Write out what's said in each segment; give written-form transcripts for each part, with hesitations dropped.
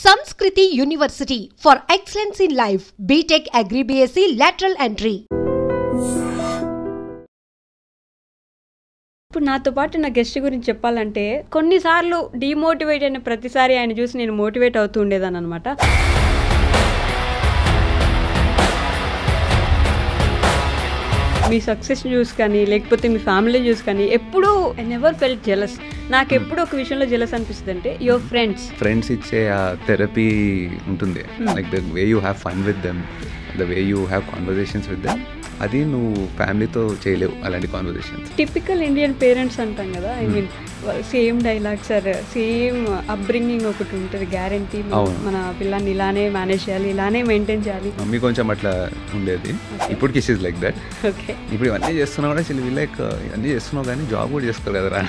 Sanskriti University for excellence in life. BTech Agri BSc lateral entry. ఇప్పుడు నాతో పాటు నా గెస్ట్ గురించి చెప్పాలంటే కొన్నిసార్లు డిమోటివేట్ అయిన ప్రతిసారి ఆయన చూసి నేను మోటివేట్ అవుతూ ఉండేదాన్ని అనమాట. మీ సక్సెస్ చూసి కానీ లేకపోతే మీ ఫ్యామిలీ చూసి కానీ ఎప్పుడూ ఐ నెవర్ ఫెల్ట్ జెలస్. నాకు ఎప్పుడు ఒక విషయంలో జెలస్ అనిపిస్తుంది అంటే యువర్ ఫ్రెండ్స్ ఇచ్చే ఆ థెరపీ ఉంటుంది. Like the way you have fun with them, the way you have conversations with them. అది నువ్వు ఫ్యామిలీతో చేయలేవు అలాంటి కాన్వర్జేషన్స్. టిపికల్ ఇండియన్ పేరెంట్స్ అంటాం కదా, I mean same dialogue sir, same upbringing ఒకటి ఉంటుంది, గ్యారంటీ మన పిల్లాన్ని ఇలానే మేనేజ్ చేయాలి, ఇలానే మెయింటైన్ చేయాలి. మమ్మీ కొంచెం అట్లా ఉండేది. ఇప్పుడు kiss is like that. Okay, ఇప్పుడు ఇవన్నీ చేస్తున్నావు కూడా చెల్లి లైక్ ఇవన్నీ చేస్తున్నావు కానీ జాబ్ కూడా చేసుకోలేదురా.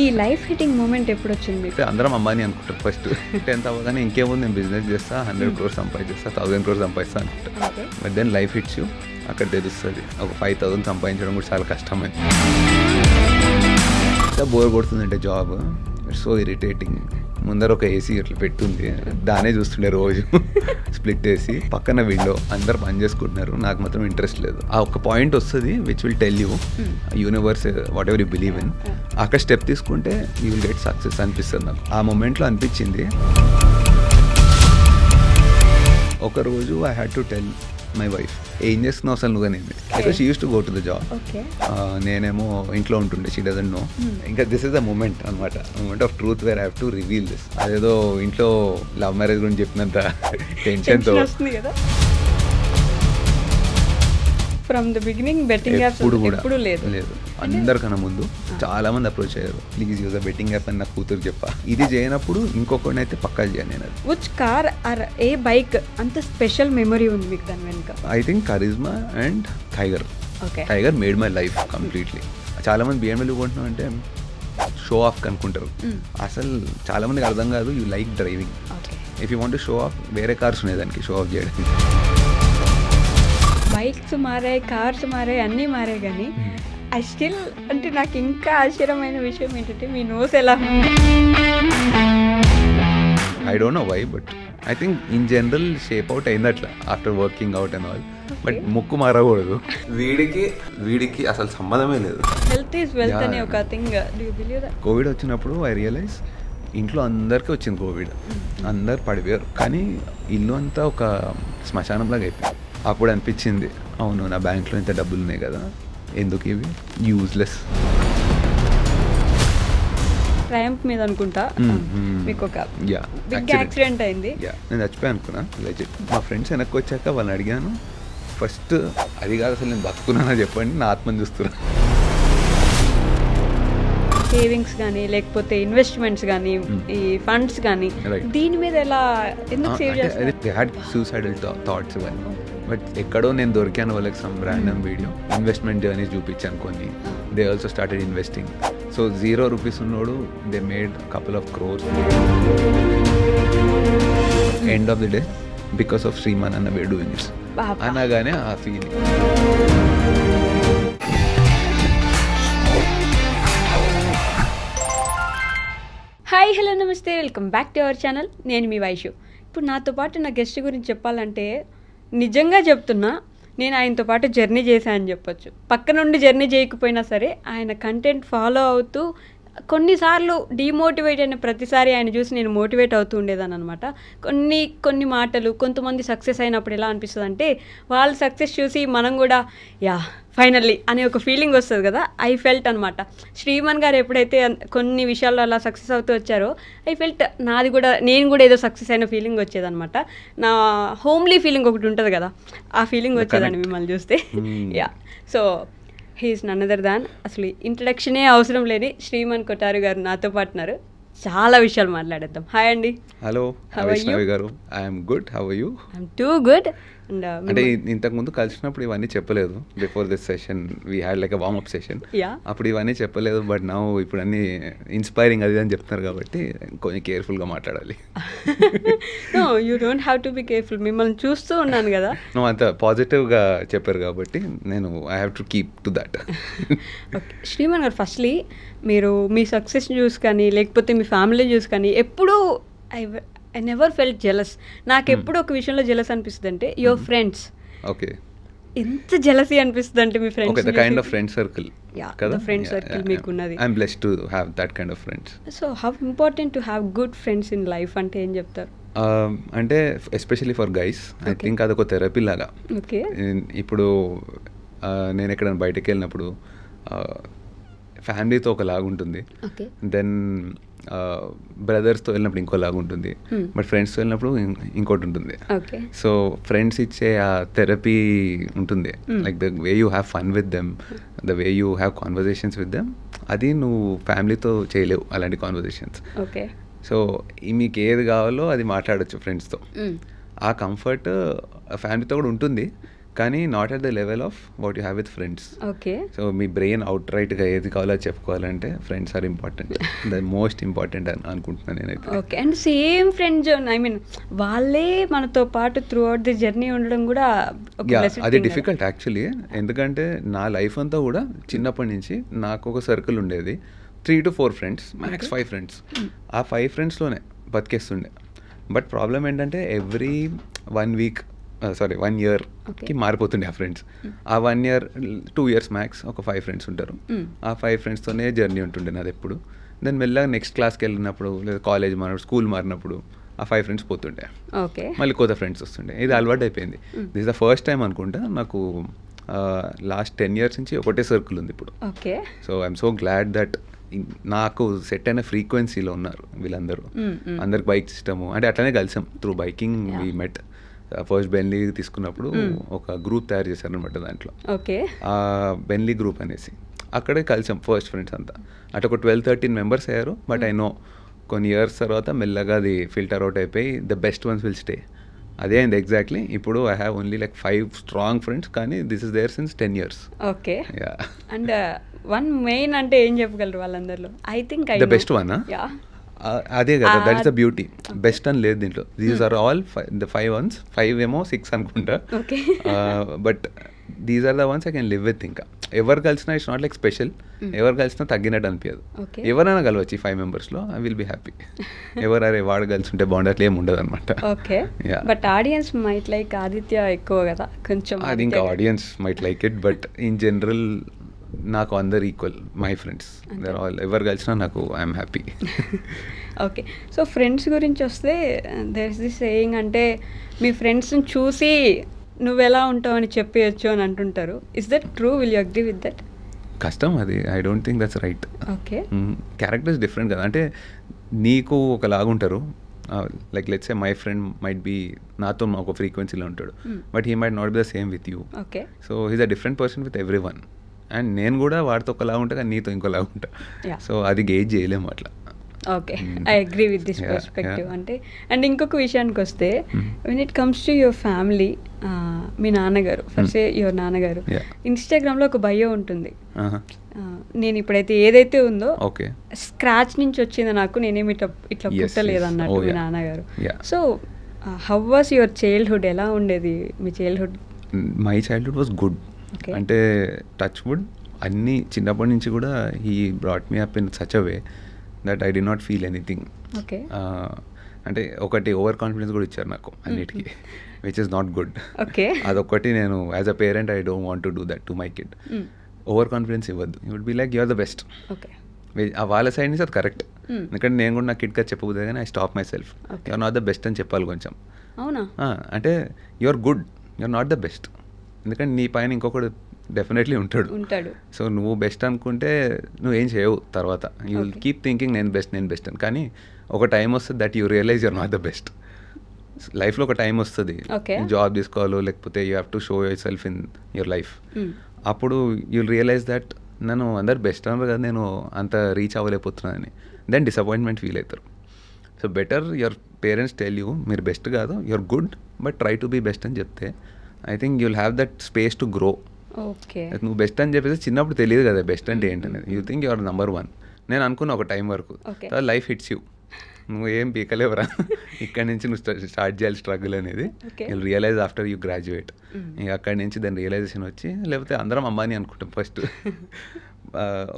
ఈ లైఫ్ హిట్టింగ్ మూమెంట్ ఎప్పుడు వచ్చింది? అందరం అమ్మాని అనుకుంటారు ఫస్ట్. 10th అవ్వగానే ఇంకేముంది, నేను బిజినెస్ చేస్తా, 100 crores సంపాదిస్తా, 1000 crores సంపాదిస్తా అనుకుంటా. But then life hits you, అక్కడ తెలుస్తుంది ఒక 5000 సంపాదించడం కూడా చాలా కష్టమని. బోర్ కొడుతుందంటే జాబ్, ఇట్స్ సో ఇరిటేటింగ్. ముందర ఒక ఏసీ అట్లా పెట్టుంది, దానే చూస్తుండే రోజు. స్ప్లిట్ ఏసీ పక్కన విండో, అందరు పని చేసుకుంటున్నారు, నాకు మాత్రం ఇంట్రెస్ట్ లేదు. ఆ ఒక పాయింట్ వస్తుంది which will tell you universe whatever you believe in. అక్కడ స్టెప్ తీసుకుంటే యూ విల్ గెట్ సక్సెస్ అనిపిస్తుంది నాకు. ఆ మూమెంట్లో అనిపించింది. ఒకరోజు I had to tell my wife, ఏం చేస్తున్నావు అసలు నువ్వు అనేది. Because she used to go to the job, నేనేమో ఇంట్లో ఉంటుండే. She doesn't know. ఇంకా దిస్ ఇస్ ద మూమెంట్ అనమాట, moment of truth where I have to reveal this. అదేదో ఇంట్లో లవ్ మ్యారేజ్ గురించి చెప్పినంత టెన్షన్తో from the beginning betting apps ఎప్పుడు లేదు. అందరికన్నా ముందు చాలా మంది అప్రోచ్ అయ్యారు, please use a betting app అని నా కూతురు చెప్పా. ఇది చేయనప్పుడు ఇంకొకటి అయితే పక్కా చేయను నేను. Which car or a bike అంత స్పెషల్ మెమరీ ఉంది మీకు దాని వెనుక? I think Karizma and Tiger. Tiger made my life completely. చాలా మంది BMW కొంటున్నాం అంటే షో ఆఫ్ కనుక్కుంటారు. అసలు చాలా మందికి అర్థం కాదు, you like driving. If you want to show off, వేరే కార్స్ ఉన్నాయి దానికి షో ఆఫ్ చేయడానికి. బైక్స్ మారాయి, కార్స్ మారాయి, అన్నీ మారాయి, కానీ ఐ స్టిల్ అంటే నాకు ఇంకా ఆశ్చర్యమైన విషయం ఏంటంటే మీ నోస్ ఎలా. I don't know why, but I think in general shape out అయింది అట్లా after working out and all. But ముక్కు మారకూడదు. వీడికి అసలు సంబంధమే లేదు. హెల్త్ ఈజ్ వెల్త్ అనే ఒక thing. Do you believe that? Covid వచ్చినప్పుడు ఐ రియలైజ్ ఇంట్లో అందరికీ వచ్చింది కోవిడ్, అందరు పడిపోయారు, కానీ ఇల్లు అంతా ఒక శ్మశానంలాగా అయిపోయింది. అప్పుడు అనిపించింది, అవును నా బ్యాంక్లో ఇంత డబ్బులు ఉన్నాయి కదా, ఎందుకు ఇవి యూజ్లెస్. ట్రయంప్ మీద అనుకుంటా మీకు ఒక బిగ్ యాక్సిడెంట్ అయింది. నేను చచ్చిపోయా అనుకున్నా లెజిట్. మా ఫ్రెండ్స్ వెనక్కి వచ్చాక వాళ్ళని అడిగాను, ఫస్ట్ అది కాదు అసలు నేను బతుకున్నానా చెప్పండి, నా ఆత్మని చూస్తున్నా. సేవింగ్స్ కానీ లేకపోతే ఇన్వెస్ట్మెంట్స్ కానీ ఈ ఫండ్స్ కానీ దీని మీద ఎలా ఎందుకు సేవ్ చేస్తారు? దే హ్యాడ్ సూసైడల్ థాట్స్ ఇవన్నీ. బట్ ఎక్కడో నేను దొరికాను వాళ్ళకి some random video, investment journeys చూపించాను కొన్ని. They also started investing. So 0 rupees ఉన్నోడు they made couple of crores. End of the day because of Shriman అన్న వే డూయింగ్ ఇట్ అనగానే ఆ ఫీలింగ్. హాయ్, హలో, నమస్తే, welcome back to our channel. నేను మీ వైషు. ఇప్పుడు నాతో పాటు నా గెస్ట్ గురించి చెప్పాలంటే నిజంగా చెప్తున్నా, నేను ఆయనతో పాటు జర్నీ చేశానని చెప్పొచ్చు. పక్క నుండి జర్నీ చేయకపోయినా సరే ఆయన కంటెంట్ ఫాలో అవుతూ కొన్నిసార్లు డిమోటివేట్ అయిన ప్రతిసారి ఆయన చూసి నేను మోటివేట్ అవుతూ ఉండేదాన్ని అనమాట. కొన్ని మాటలు కొంతమంది సక్సెస్ అయినప్పుడు ఎలా అనిపిస్తుంది అంటే వాళ్ళ సక్సెస్ చూసి మనం కూడా యా ఫైనల్లీ అనే ఒక ఫీలింగ్ వస్తుంది కదా, ఐ ఫెల్ట్ అనమాట. శ్రీమాన్ గారు ఎప్పుడైతే కొన్ని విషయాల్లో అలా సక్సెస్ అవుతూ వచ్చారో ఐ ఫెల్ట్ నేను కూడా ఏదో సక్సెస్ అయిన ఫీలింగ్ వచ్చేదనమాట. నా హోమ్లీ ఫీలింగ్ ఒకటి ఉంటుంది కదా, ఆ ఫీలింగ్ వచ్చేదాన్ని మిమ్మల్ని చూస్తే. Yeah, so he is none other than, అసలు ఇంట్రడక్షనే అవసరం లేని శ్రీమాన్ కొటారు గారు నాతో పాటున్నారు. చాలా విషయాలు మాట్లాడేద్దాం. హాయ్ అండి. హలో వైష్ణవి గారు. I'm good, how are you? I'm too good. అంటే ఇంతకుముందు కలిసినప్పుడు ఇవన్నీ చెప్పలేదు. Before this session we had like warm up session. అప్పుడు ఇవన్నీ చెప్పలేదు. బట్ నౌ ఇప్పుడు అన్ని ఇన్స్పైరింగ్ అది అని చెప్తున్నారు కాబట్టి కొంచెం కేర్ఫుల్గా మాట్లాడాలి. No, you don't have to be careful. మిమ్మల్ని చూస్తూ ఉన్నాను కదా, నువ్వు అంత పాజిటివ్గా చెప్పారు కాబట్టి నేను I have to keep to that. Okay Shriman గారు, ఫస్ట్లీ మీరు మీ సక్సెస్ చూసి కానీ లేకపోతే మీ ఫ్యామిలీ చూసి కానీ ఎప్పుడూ ఐ నెవర్ ఫెల్ట్ జెలస్. నాకు ఎప్పుడు ఒక విషయంలో జెలస్ అనిపిస్తుంది అంటే యువర్ ఫ్రెండ్స్. ఓకే, ఎంత జెలసీ అనిపిస్తుంది అంటే మీ friends. Okay, the kind of friend circle కదా, ద ఫ్రెండ్ సర్కిల్ మీకు ఉన్నది. I'm blessed to have that kind of friends. So how important to have good friends in life అంటే ఏం చెప్తారు? అంటే especially for guys I think అదొక therapy లాగా. Okay, ఇప్పుడు నేను ఎక్కడైనా బయటకు వెళ్ళినప్పుడు ఫ్యామిలీతో ఒకలాగా ఉంటుంది, దెన్ బ్రదర్స్తో వెళ్ళినప్పుడు ఇంకోలాగా ఉంటుంది, బట్ ఫ్రెండ్స్తో వెళ్ళినప్పుడు ఇంకోటి ఉంటుంది. సో ఫ్రెండ్స్ ఇచ్చే ఆ థెరపీ ఉంటుంది, like the way you have fun with them, the way you have conversations with them, అది నువ్వు ఫ్యామిలీతో చేయలేవు అలాంటి కాన్వర్జేషన్స్. సో మీకు ఏది కావాలో అది మాట్లాడచ్చు ఫ్రెండ్స్తో. ఆ కంఫర్ట్ ఫ్యామిలీతో కూడా ఉంటుంది, కానీ not at the level of what you have with friends. Okay, so మీ బ్రెయిన్ అవుట్ రైట్గా ఏది కావాలో చెప్పుకోవాలంటే friends are important, the most important అని అనుకుంటున్నాను నేనైతే. Okay, and same friend zone, I mean వాళ్ళే మనతో పాటు త్రూ అవుట్ ది జర్నీ ఉండడం కూడా అది డిఫికల్ట్ యాక్చువల్లీ. ఎందుకంటే నా లైఫ్ అంతా కూడా చిన్నప్పటి నుంచి నాకు ఒక సర్కిల్ ఉండేది, 3 to 4 ఫ్రెండ్స్, మ్యాక్స్ 5 ఫ్రెండ్స్. ఆ 5 ఫ్రెండ్స్లోనే బతికేస్తుండే. బట్ ప్రాబ్లం ఏంటంటే ఎవ్రీ 1 ఇయర్కి మారిపోతుండే ఆ ఫ్రెండ్స్. ఆ 1 year 2 years మ్యాక్స్ ఒక 5 ఫ్రెండ్స్ ఉంటారు. ఆ 5 ఫ్రెండ్స్తోనే జర్నీ ఉంటుండే నాది ఎప్పుడు. దెన్ మెల్లగా నెక్స్ట్ క్లాస్కి వెళ్ళినప్పుడు లేదా కాలేజ్ మారినప్పుడు స్కూల్ మారినప్పుడు ఆ 5 ఫ్రెండ్స్ పోతుండే, మళ్ళీ కొత్త ఫ్రెండ్స్ వస్తుండే. ఇది అలవాటు అయిపోయింది. This is the first time అనుకుంటా నాకు లాస్ట్ 10 years నుంచి ఒకటే సర్కిల్ ఉంది ఇప్పుడు. So I'm so glad that నాకు సెట్ అయిన ఫ్రీక్వెన్సీలో ఉన్నారు వీళ్ళందరూ. అందరికి బైక్ ఇష్టము అంటే అట్లనే కలిసాం through biking. We met first Benelli తీసుకున్నప్పుడు ఒక గ్రూప్ తయారు చేశారు అనమాట దాంట్లో, బెన్లీ గ్రూప్ అనేసి. అక్కడే కలిసాం ఫస్ట్ ఫ్రెండ్స్ అంతా. అటు ఒక 12-13 మెంబర్స్ అయ్యారు. బట్ ఐ నో కొన్ని ఇయర్స్ తర్వాత మెల్లగా అది ఫిల్టర్ అవుట్ అయిపోయి the best ones will stay. అదే అయింది ఎగ్జాక్ట్లీ. ఇప్పుడు I have only like 5 strong friends, కానీ this is there since 10 years. Okay, and one main అంటే ఏం చెప్పగలరు వాళ్ళందరిలో? I think the best one. అదే కదా, that is the beauty. Best అని లేదు దీంట్లో. These are all the 5 ones. 5 ఏమో 6 అనుకుంటా. But these are the ones I can live with. ఇంకా ఎవరు కలిసినా ఇట్స్ నాట్ లైక్ స్పెషల్. ఎవరు కలిసినా తగ్గినట్టు అనిపించదు. ఎవరైనా కలవచ్చు ఈ 5 members-లో, ఐ విల్ బి హ్యాపీ. ఎవరు వాడు కలిసి ఉంటే బాగుండే అట్లా ఏమి ఉండదు అనమాట. Okay, but audience might like Aditya ఎక్కువ కదా కొంచెం. అది ఇంకా audience might like it, but in general నాకు అందరు equal my friends. They're all ఎవరు కలిసినా నాకు I'm happy. Okay, so friends గురించి వస్తే దేర్ ఇస్ దిస్ సేయింగ్, అంటే మీ ఫ్రెండ్స్ని చూసి నువ్వెలా ఉంటావు అని చెప్పేయచ్చు అని అంటుంటారు. Is that true? Will you agree with that? కష్టం అది. I don't think that's right. Okay, characters different కదా. అంటే నీకు ఒకలాగా ఉంటారు, like let's say my friend might be నాతో ఒక ఫ్రీక్వెన్సీలో ఉంటాడు, but he might not be the same with you. Okay, so he's a different person with every one. And నేను కూడా వాడితో ఒకలా ఉంటా, కానీ నీతో ఇంకోలాగా ఉంటా. సో అది గేజ్ చేయలేము అట్లా. Okay, I agree with this perspective. అంటే అండ్ ఇంకొక విషయానికి వస్తే, when it comes to your family, మీ నాన్నగారు, ఫస్ట్ యువర్ నాన్నగారు, ఇన్స్టాగ్రామ్లో ఒక బయో ఉంటుంది. నేను ఇప్పుడైతే ఏదైతే ఉందో స్క్రాచ్ నుంచి వచ్చింది నాకు, నేనేమి ఇట్లా పుట్టలేదు అన్నట్టు మీ నాన్నగారు. So how was your childhood? ఎలా ఉండేది మీ childhood? My childhood was good. అంటే టచ్ వుడ్ అన్నీ చిన్నప్పటి నుంచి కూడా he brought me up in such a way that I did not feel anything. అంటే ఒకటి ఓవర్ కాన్ఫిడెన్స్ కూడా ఇచ్చారు నాకు అన్నిటికీ, విచ్ ఇస్ నాట్ గుడ్. అదొకటి నేను as a parent I don't want to do that to my kid. Over confidence ఇవ్వద్దు. You would be like you are the best. వాళ్ళ సైడ్ నుంచి అది కరెక్ట్. ఎందుకంటే నేను కూడా నా కిడ్గా చెప్పబోదే, కానీ I stop myself. You are not the best అని చెప్పాలి కొంచెం. అంటే you are good, you are not the best. ఎందుకంటే నీ పైన ఇంకొకడు డెఫినెట్లీ ఉంటాడు. సో నువ్వు బెస్ట్ అనుకుంటే నువ్వేం చేయవు తర్వాత. యూ విల్ కీప్ థింకింగ్ నేను బెస్ట్ అని. కానీ ఒక టైం వస్తుంది that you realise you're not the best. లైఫ్లో ఒక టైం వస్తుంది, జాబ్ తీసుకోవాలో లేకపోతే you have to show yourself in your life. అప్పుడు యూ విల్ రియలైజ్ దట్ నన్ను అందరు బెస్ట్ అన్నారు కదా, నేను అంత రీచ్ అవ్వలేకపోతున్నానని. దెన్ డిసప్పాయింట్మెంట్ ఫీల్ అవుతారు. So better your parents tell you మీరు బెస్ట్ కాదు, you're good, but try to be best అని చెప్తే I think you will have that space to grow. నువ్వు బెస్ట్ అని చెప్పేసి చిన్నప్పుడు తెలియదు కదా బెస్ట్ అంటే ఏంటనేది. You think your number 1. నేను అనుకున్నా ఒక టైం వరకు, లైఫ్ హిట్స్ యూ, నువ్వు ఏం పీకలేవరా, ఇక్కడ నుంచి నువ్వు స్టార్ట్ చేయాలి స్ట్రగుల్ అనేది. You realise after you graduate. ఇక అక్కడి నుంచి దాని రియలైజేషన్ వచ్చి, లేకపోతే అందరం అమ్మాని అనుకుంటాం ఫస్ట్.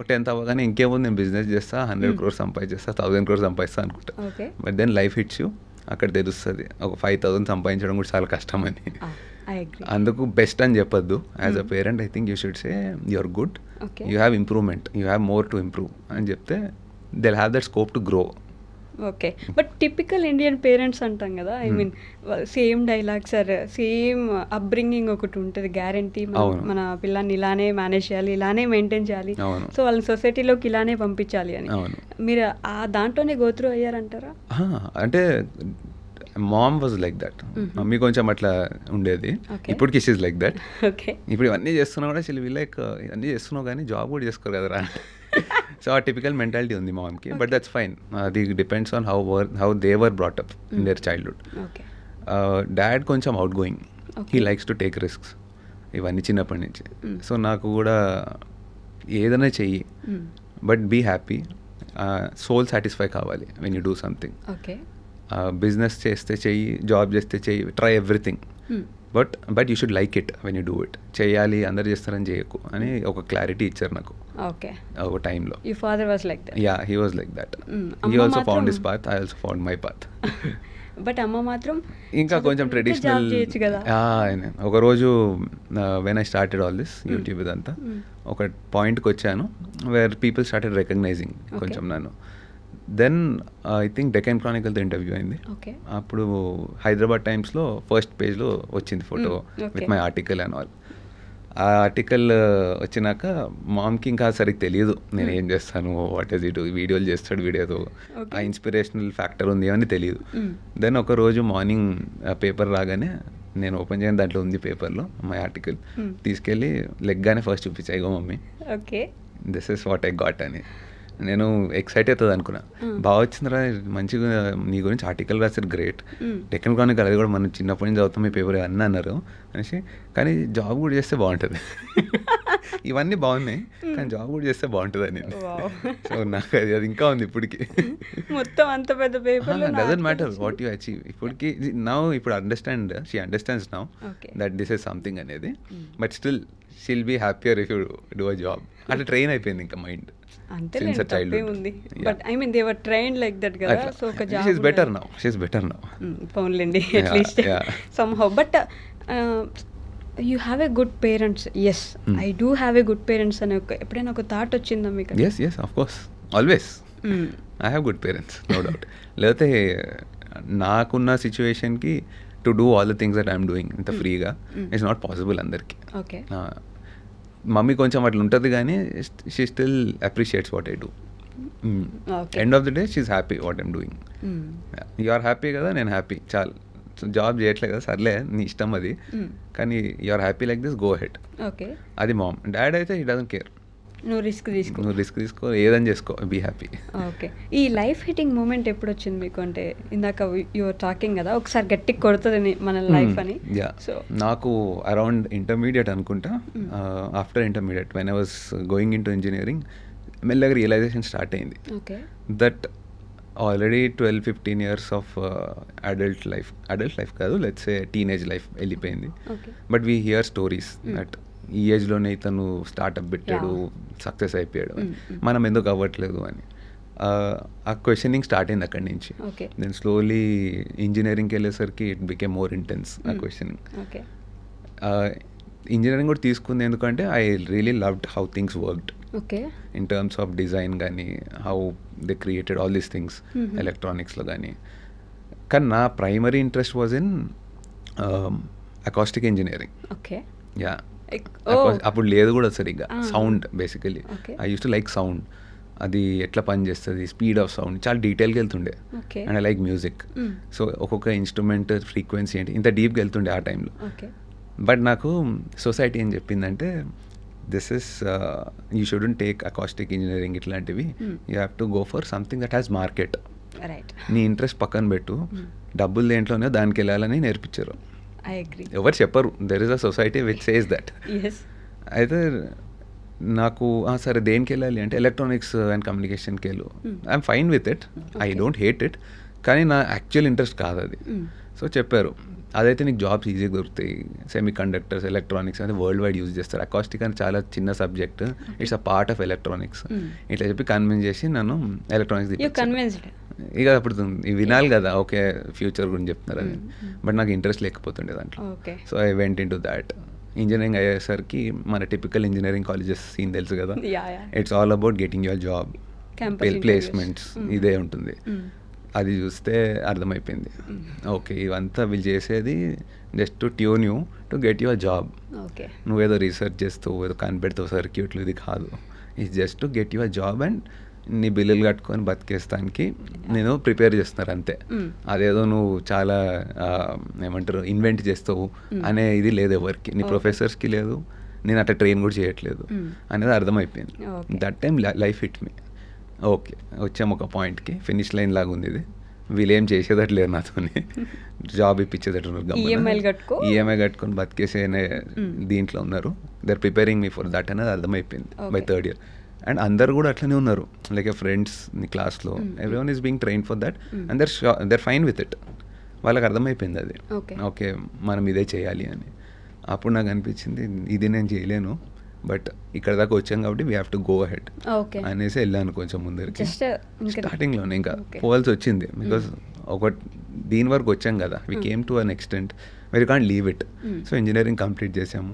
10th అవ్వగానే ఇంకేముంది నేను బిజినెస్ చేస్తా 100 crores సంపాదించేస్తా 1000 crores సంపాదిస్తా అనుకుంటా. Okay. But then life hits you, అక్కడ తెలుస్తుంది ఒక 5,000 సంపాదించడం కూడా చాలా కష్టం అని. అందుకు బెస్ట్ అని చెప్పొద్దు. As a parent I think you should say you're good, you have improvement, you have more to improve అని చెప్తే they have that scope to grow. Okay. But typical Indian parents అంటాం కదా, I mean same dialogues or same upbringing ఒకటి ఉంటుంది, guarantee మన పిల్లాన్ని ఇలానే manage చేయాలి, ఇలానే మెయింటైన్ చేయాలి, సో వాళ్ళని సొసైటీలోకి ఇలానే పంపించాలి అని. మీరు ఆ దాంట్లోనే గోత్రూ అయ్యారంటారా? అంటే mom was like that, mummy కొంచెం అట్లా ఉండేది. ఇప్పటికి షీజ్ లైక్ దట్. ఇప్పుడు ఇవన్నీ చేస్తున్నావు కూడా చెల్లి లైక్ ఇవన్నీ చేస్తున్నావు కానీ జాబ్ కూడా చేసుకోరు కదరా. సో ఆ టిపికల్ మెంటాలిటీ ఉంది మామ్కి. బట్ దట్స్ ఫైన్, అది depends on how they were brought up in their childhood. Dad కొంచెం out going, he likes to take risks, ఇవన్నీ చిన్నప్పటి నుంచి. సో నాకు కూడా ఏదైనా చెయ్యి but be happy, soul satisfy కావాలి when you do something. Business చేస్తే చెయ్యి, జాబ్ చేస్తే చెయ్యి, try everything, but you should like it when you do it. చేయాలి అందరు చేస్తారని చేయకు అని ఒక క్లారిటీ ఇచ్చారు నాకు ఒక టైంలో. Yeah, he was like that. He also found his path, I also found my path. But అమ్మ మాత్రం ఇంకా కొంచెం ట్రెడిషనల్. ఒకరోజు when I started all this YouTube ఇదంతా, ఒక పాయింట్కి వచ్చాను వేర్ పీపుల్ స్టార్టెడ్ రికగ్నైజింగ్ కొంచెం నన్ను. దెన్ ఐ థింక్ డెక్కన్ క్రానికల్తో ఇంటర్వ్యూ అయింది. అప్పుడు హైదరాబాద్ టైమ్స్లో ఫస్ట్ పేజ్లో వచ్చింది photo with my article and all. ఆ ఆర్టికల్ వచ్చినాక మామ్కి ఇంకా సరిగ్గా తెలియదు నేను ఏం చేస్తాను, వాట్ ఈస్ ఇట్, వీడియోలు చేస్తాడు వీడియోతో, ఆ ఇన్స్పిరేషనల్ ఫ్యాక్టర్ ఉంది అని తెలియదు. దెన్ ఒకరోజు మార్నింగ్ పేపర్ రాగానే నేను ఓపెన్ చేయని దాంట్లో ఉంది పేపర్లో మై ఆర్టికల్, తీసుకెళ్ళి లెగ్గానే ఫస్ట్ చూపించా, ఇగో mummy this is what I got అని. నేను ఎక్సైట్ అవుతుంది అనుకున్నా, బాగా వచ్చిందిరా, మంచిగా నీ గురించి ఆర్టికల్ రాశారు, గ్రేట్. డెక్కన్ క్రానికల్ అది కూడా మనం చిన్నప్పటి నుంచి చదువుతాం మీ పేపర్ అన్నీ అన్నారు అనేసి, కానీ జాబ్ కూడా చేస్తే బాగుంటుంది. ఇవన్నీ బాగున్నాయి కానీ జాబ్ కూడా చేస్తే బాగుంటుంది అని. సో నాకు అది ఇంకా ఉంది ఇప్పటికి. మొత్తం అంత పెద్ద paper doesn't matter what you achieve. ఇప్పటికి ఇప్పుడు understand, she understands now that this is something అనేది. But still she'll be happier if you do a job. అట్లా ట్రైన్ అయిపోయింది ఇంకా mind. But I mean they were trained like that కదా. So ఒక job she is better now, she is better now. పోన్లేండి at least somehow. But you have a good parents. Yes, I do have a good parents అని ఎప్పుడైనా ఒక thought వచ్చిందా మీకు? Yes of course, always I have good parents, no doubt. లేకపోతే నాకున్న సిచ్యువేషన్కి to do all the things that I'm doing ఇంత ఫ్రీగా ఇట్స్ నాట్ పాసిబుల్ అందరికి. మమ్మీ కొంచెం అట్లా ఉంటుంది కానీ she still appreciates what I do. End of the day she is happy what I'm doing. You are happy కదా, నేను happy, చాలు. జాబ్ చేయట్లేదు కదా, సర్లే నీ ఇష్టం అది, కానీ you are happy like this, go head. అది మామ్. డాడ్ అయితే హీ డజంట్ కేర్, నువ్వు రిస్క్ తీసుకో, ఏదని చేసుకో, బీ హ్యాపీ. ఓకే. ఈ లైఫ్ హిట్టింగ్ మూమెంట్ ఎప్పుడు వచ్చింది మీకు? అంటే ఇందాక యువర్ టాకింగ్ కదా ఒకసారి గట్టిగా కొడుతుంది మన లైఫ్ అని. సో నాకు అరౌండ్ ఇంటర్మీడియట్ అనుకుంటా, after intermediate when I was going in to engineering, మెల్లగా రియలైజేషన్ స్టార్ట్ అయింది that already 12-15 years of adult life కాదు, లెట్స్ సే టీనేజ్ లైఫ్ వెళ్ళిపోయింది. But we here stories that ఈ ఏజ్లోనే ఇతను స్టార్ట్అప్ పెట్టాడు, సక్సెస్ అయిపోయాడు, మనం ఎందుకు అవ్వట్లేదు అని. ఆ క్వశ్చనింగ్ స్టార్ట్ అయింది అక్కడి నుంచి. దెన్ స్లోలీ ఇంజనీరింగ్కి వెళ్ళేసరికి ఇట్ బికేమ్ మోర్ ఇంటెన్స్ ఆ క్వశ్చనింగ్. ఇంజనీరింగ్ కూడా తీసుకుంది ఎందుకంటే I really loved how things worked in terms of design కానీ, how they created all these things ఎలక్ట్రానిక్స్లో కానీ. కానీ నా primary interest was in acoustic engineering. Yeah, అప్పుడు లేదు కూడా సరిగ్గా sound. Basically I used to like sound, అది ఎట్లా పని చేస్తుంది, స్పీడ్ ఆఫ్ సౌండ్, చాలా డీటెయిల్గా వెళ్తుండే. And I like music, so ఒక్కొక్క ఇన్స్ట్రుమెంట్ ఫ్రీక్వెన్సీ ఏంటి ఇంత డీప్గా వెళ్తుండే ఆ టైంలో. బట్ నాకు సొసైటీ ఏం చెప్పిందంటే, this is you shouldn't take acoustic engineering ఇట్లాంటివి, you have to go for something that has market. నీ ఇంట్రెస్ట్ పక్కన పెట్టు, డబ్బులు దేంట్లోనే దానికి వెళ్ళాలని నేర్పించారు. ఎవరు చెప్పరు, there is a society which says that. అయితే నాకు సరే దేనికి వెళ్ళాలి అంటే ఎలక్ట్రానిక్స్ అండ్ కమ్యూనికేషన్కి వెళ్ళు, I'm fine with it, I don't hate it, కానీ నా యాక్చువల్ ఇంట్రెస్ట్ కాదు అది. సో చెప్పారు అదైతే నీకు జాబ్స్ ఈజీగా దొరుకుతాయి, సెమీ కండక్టర్స్, ఎలక్ట్రానిక్స్ అనేది వరల్డ్ వైడ్ యూజ్ చేస్తారు, అకాస్టిక్ అని చాలా చిన్న subject, it's a part of electronics ఇట్లా చెప్పి కన్విన్స్ చేసి నన్ను ఎలక్ట్రానిక్స్ ఇక అప్పుడు వినాలి కదా, ఓకే ఫ్యూచర్ గురించి చెప్తున్నారు అది, బట్ నాకు ఇంట్రెస్ట్ లేకపోతుండే దాంట్లో. So I went in to that. Engineering అయ్యేసరికి మన టిపికల్ ఇంజనీరింగ్ కాలేజెస్ సీన్ తెలుసు కదా, it's all about getting your job, placements ఇదే ఉంటుంది. అది చూస్తే అర్థమైపోయింది, ఓకే ఇవంతా వీళ్ళు చేసేది just to tune you to get your job. నువ్వేదో రీసెర్చ్ చేస్తావు, ఏదో కనిపెడతావు సర్క్యూట్లు, ఇది కాదు, it's just to get your job and నీ బిల్లులు కట్టుకొని బతికేస్తానికి నేను ప్రిపేర్ చేస్తున్నారు అంతే. అదేదో నువ్వు చాలా ఏమంటారు ఇన్వెంట్ చేస్తావు అనే ఇది లేదు ఎవరికి, నీ ప్రొఫెసర్స్కి లేదు, నేను అట్లా ట్రైన్ కూడా చేయట్లేదు అనేది అర్థమైపోయింది. That time life hit me. Okay వచ్చాము ఒక పాయింట్కి, ఫినిష్ లైన్ లాగా ఉంది ఇది, వీళ్ళేం చేసేదట్లేదు నాతోని, జాబ్ ఇప్పించేదట్టు ఈఎంఐ కట్టుకొని బతికేసే దీంట్లో ఉన్నారు. They are preparing me for that అనేది అర్థమైపోయింది బై థర్డ్ ఇయర్. అండ్ అందరు కూడా అట్లనే ఉన్నారు, లైక్ ఫ్రెండ్స్ నీ క్లాస్లో everyone is being train for that and they're fine with it. వాళ్ళకి అర్థమైపోయింది అది, ఓకే మనం ఇదే చేయాలి అని. అప్పుడు నాకు అనిపించింది ఇది నేను చేయలేను, బట్ ఇక్కడ దాకా వచ్చాం కాబట్టి we have to go ahead అనేసి వెళ్ళాను కొంచెం ముందరికి. స్టార్టింగ్లోనే ఇంకా పోవాల్సి వచ్చింది, బికాస్ ఒక దీని వరకు వచ్చాం కదా, we came to an extent where can't leave it. So engineering complete చేసాము,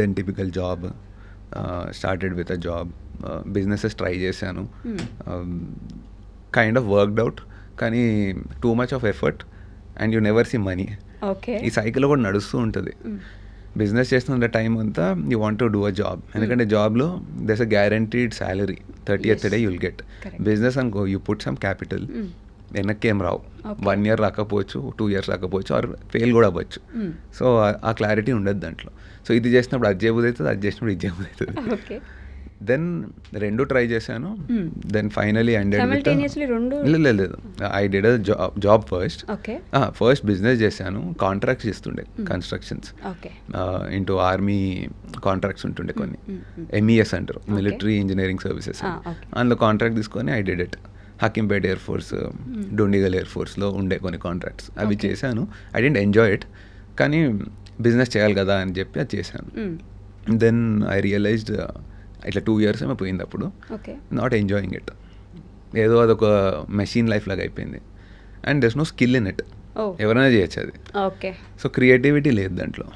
then typical job, started with a job, businesses try చేశాను, కైండ్ ఆఫ్ వర్క్డ్ అవుట్, కానీ too much of effort and you never see money. ఈ cycle కూడా నడుస్తూ ఉంటుంది. Business చేస్తున్న time అంతా you want to do a job, ఎందుకంటే జాబ్లో there's a guaranteed salary, 30th day you'll get. Business అనుకో యూ పుట్ సమ్ క్యాపిటల్, వెనక్కి ఏం రావు, 1 year రాకపోవచ్చు, 2 years రాకపోవచ్చు, ఆర్ ఫెయిల్ కూడా అవ్వచ్చు. సో ఆ క్లారిటీ ఉండదు దాంట్లో. సో ఇది చేసినప్పుడు అది చేయబుద్ధి అవుతుంది, అది చేసినప్పుడు ఇది చేయబుద్ధి అవుతుంది. దెన్ రెండు ట్రై చేశాను, దెన్ ఫైనలీ లేదు I did job first business చేశాను, కాంట్రాక్ట్స్ ఇస్తుండే కన్స్ట్రక్షన్స్ ఇంటూ ఆర్మీ కాంట్రాక్ట్స్ ఉంటుండే కొన్ని, MES అంటారు, మిలిటరీ ఇంజనీరింగ్ సర్వీసెస్. అందులో కాంట్రాక్ట్ తీసుకొని I did it. Hakimpet air force, Dundigal air ఫోర్స్లో ఉండే కొన్ని కాంట్రాక్ట్స్, అవి చేశాను. ఐ డెంట్ ఎంజాయ్ ఇట్, కానీ బిజినెస్ చేయాలి కదా అని చెప్పి అది చేశాను. దెన్ ఐ రియలైజ్డ్ ఇట్లా 2 years ఏమో పోయింది అప్పుడు, నాట్ ఎంజాయింగ్ ఇట్, ఏదో అదొక మెషిన్ లైఫ్ లాగా అయిపోయింది. And there's no skill in it, ఎవరైనా చేయొచ్చు అది. సో క్రియేటివిటీ లేదు దాంట్లో.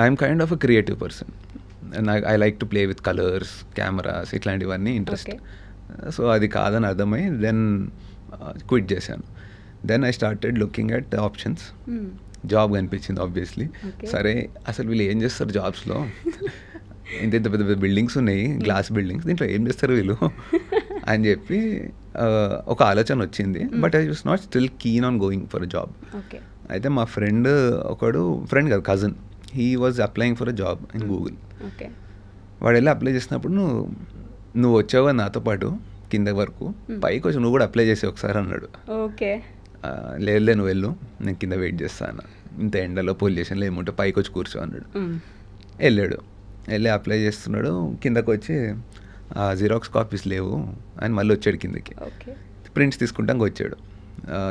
I'm kind of a creative person, I like to play with colours, cameras, ఇట్లాంటివన్నీ ఇంట్రెస్ట్. సో అది కాదని అర్థమై దెన్ క్విట్ చేశాను. Then I started looking at options. Job కనిపించింది ఆబ్వియస్లీ. సరే అసలు వీళ్ళు ఏం చేస్తారు జాబ్స్లో, ఇంత పెద్ద పెద్ద బిల్డింగ్స్ ఉన్నాయి, గ్లాస్ బిల్డింగ్స్, దీంట్లో ఏం చేస్తారు వీళ్ళు అని చెప్పి ఒక ఆలోచన వచ్చింది. But I was not still keen on going for a job. అయితే మా ఫ్రెండ్ ఫ్రెండ్ కాదు cousin, he was applying for a job in Google. వాడు వెళ్ళి అప్లై చేసినప్పుడు నువ్వు వచ్చావు నాతో పాటు కింద వరకు, పైకి వచ్చి నువ్వు కూడా అప్లై చేసి ఒకసారి అన్నాడు. లేదులే నువ్వు వెళ్ళు, నేను కింద వెయిట్ చేస్తాను, ఇంత ఎండలో పొల్యూషన్లో ఏముంటే పైకి వచ్చి కూర్చో అన్నాడు. వెళ్ళాడు, వెళ్ళి అప్లై చేస్తున్నాడు, కిందకు వచ్చి జిరాక్స్ కాపీస్ లేవు అని మళ్ళీ వచ్చాడు కిందకి. ప్రింట్స్ తీసుకుంటాక వచ్చాడు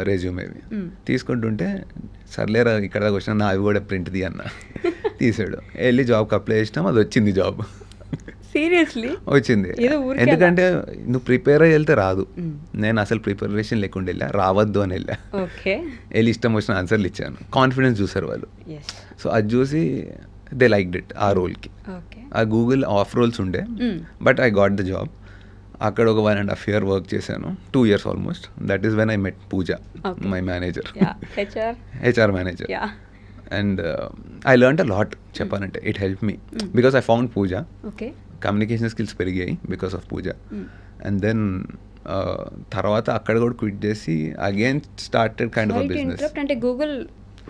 రెజ్యూమేవి. తీసుకుంటుంటే సర్లేరా ఇక్కడ దాకా వచ్చినా నా అవి కూడా ప్రింట్ తీ అన్న. తీసాడు, వెళ్ళి జాబ్కి అప్లై చేసినాం, అది వచ్చింది జాబ్. సీరియస్లీ వచ్చింది. ఎందుకంటే నువ్వు ప్రిపేర్ అయ్యి వెళ్తే రాదు. నేను అసలు ప్రిపరేషన్ లేకుండా వెళ్ళా, రావద్దు అని వెళ్ళా, వెళ్ళి ఇష్టం వచ్చిన ఆన్సర్లు ఇచ్చాను. కాన్ఫిడెన్స్ చూసారు వాళ్ళు. సో అది చూసి దే లైక్డ్ ఇట్. ఆ రోల్కి ఆ గూగుల్ ఆఫ్ రోల్స్ ఉండే, but I got the job. అక్కడ ఒక 1.5 year వర్క్ చేశాను, 2 years almost. That is when I met Pooja, my manager, HR manager. And I learned a lot చెప్పాలంటే. It help me because I found Pooja. Communication skills పెరిగాయి because of Pooja. And then తర్వాత అక్కడ కూడా quit చేసి again started kind of business. అంటే Google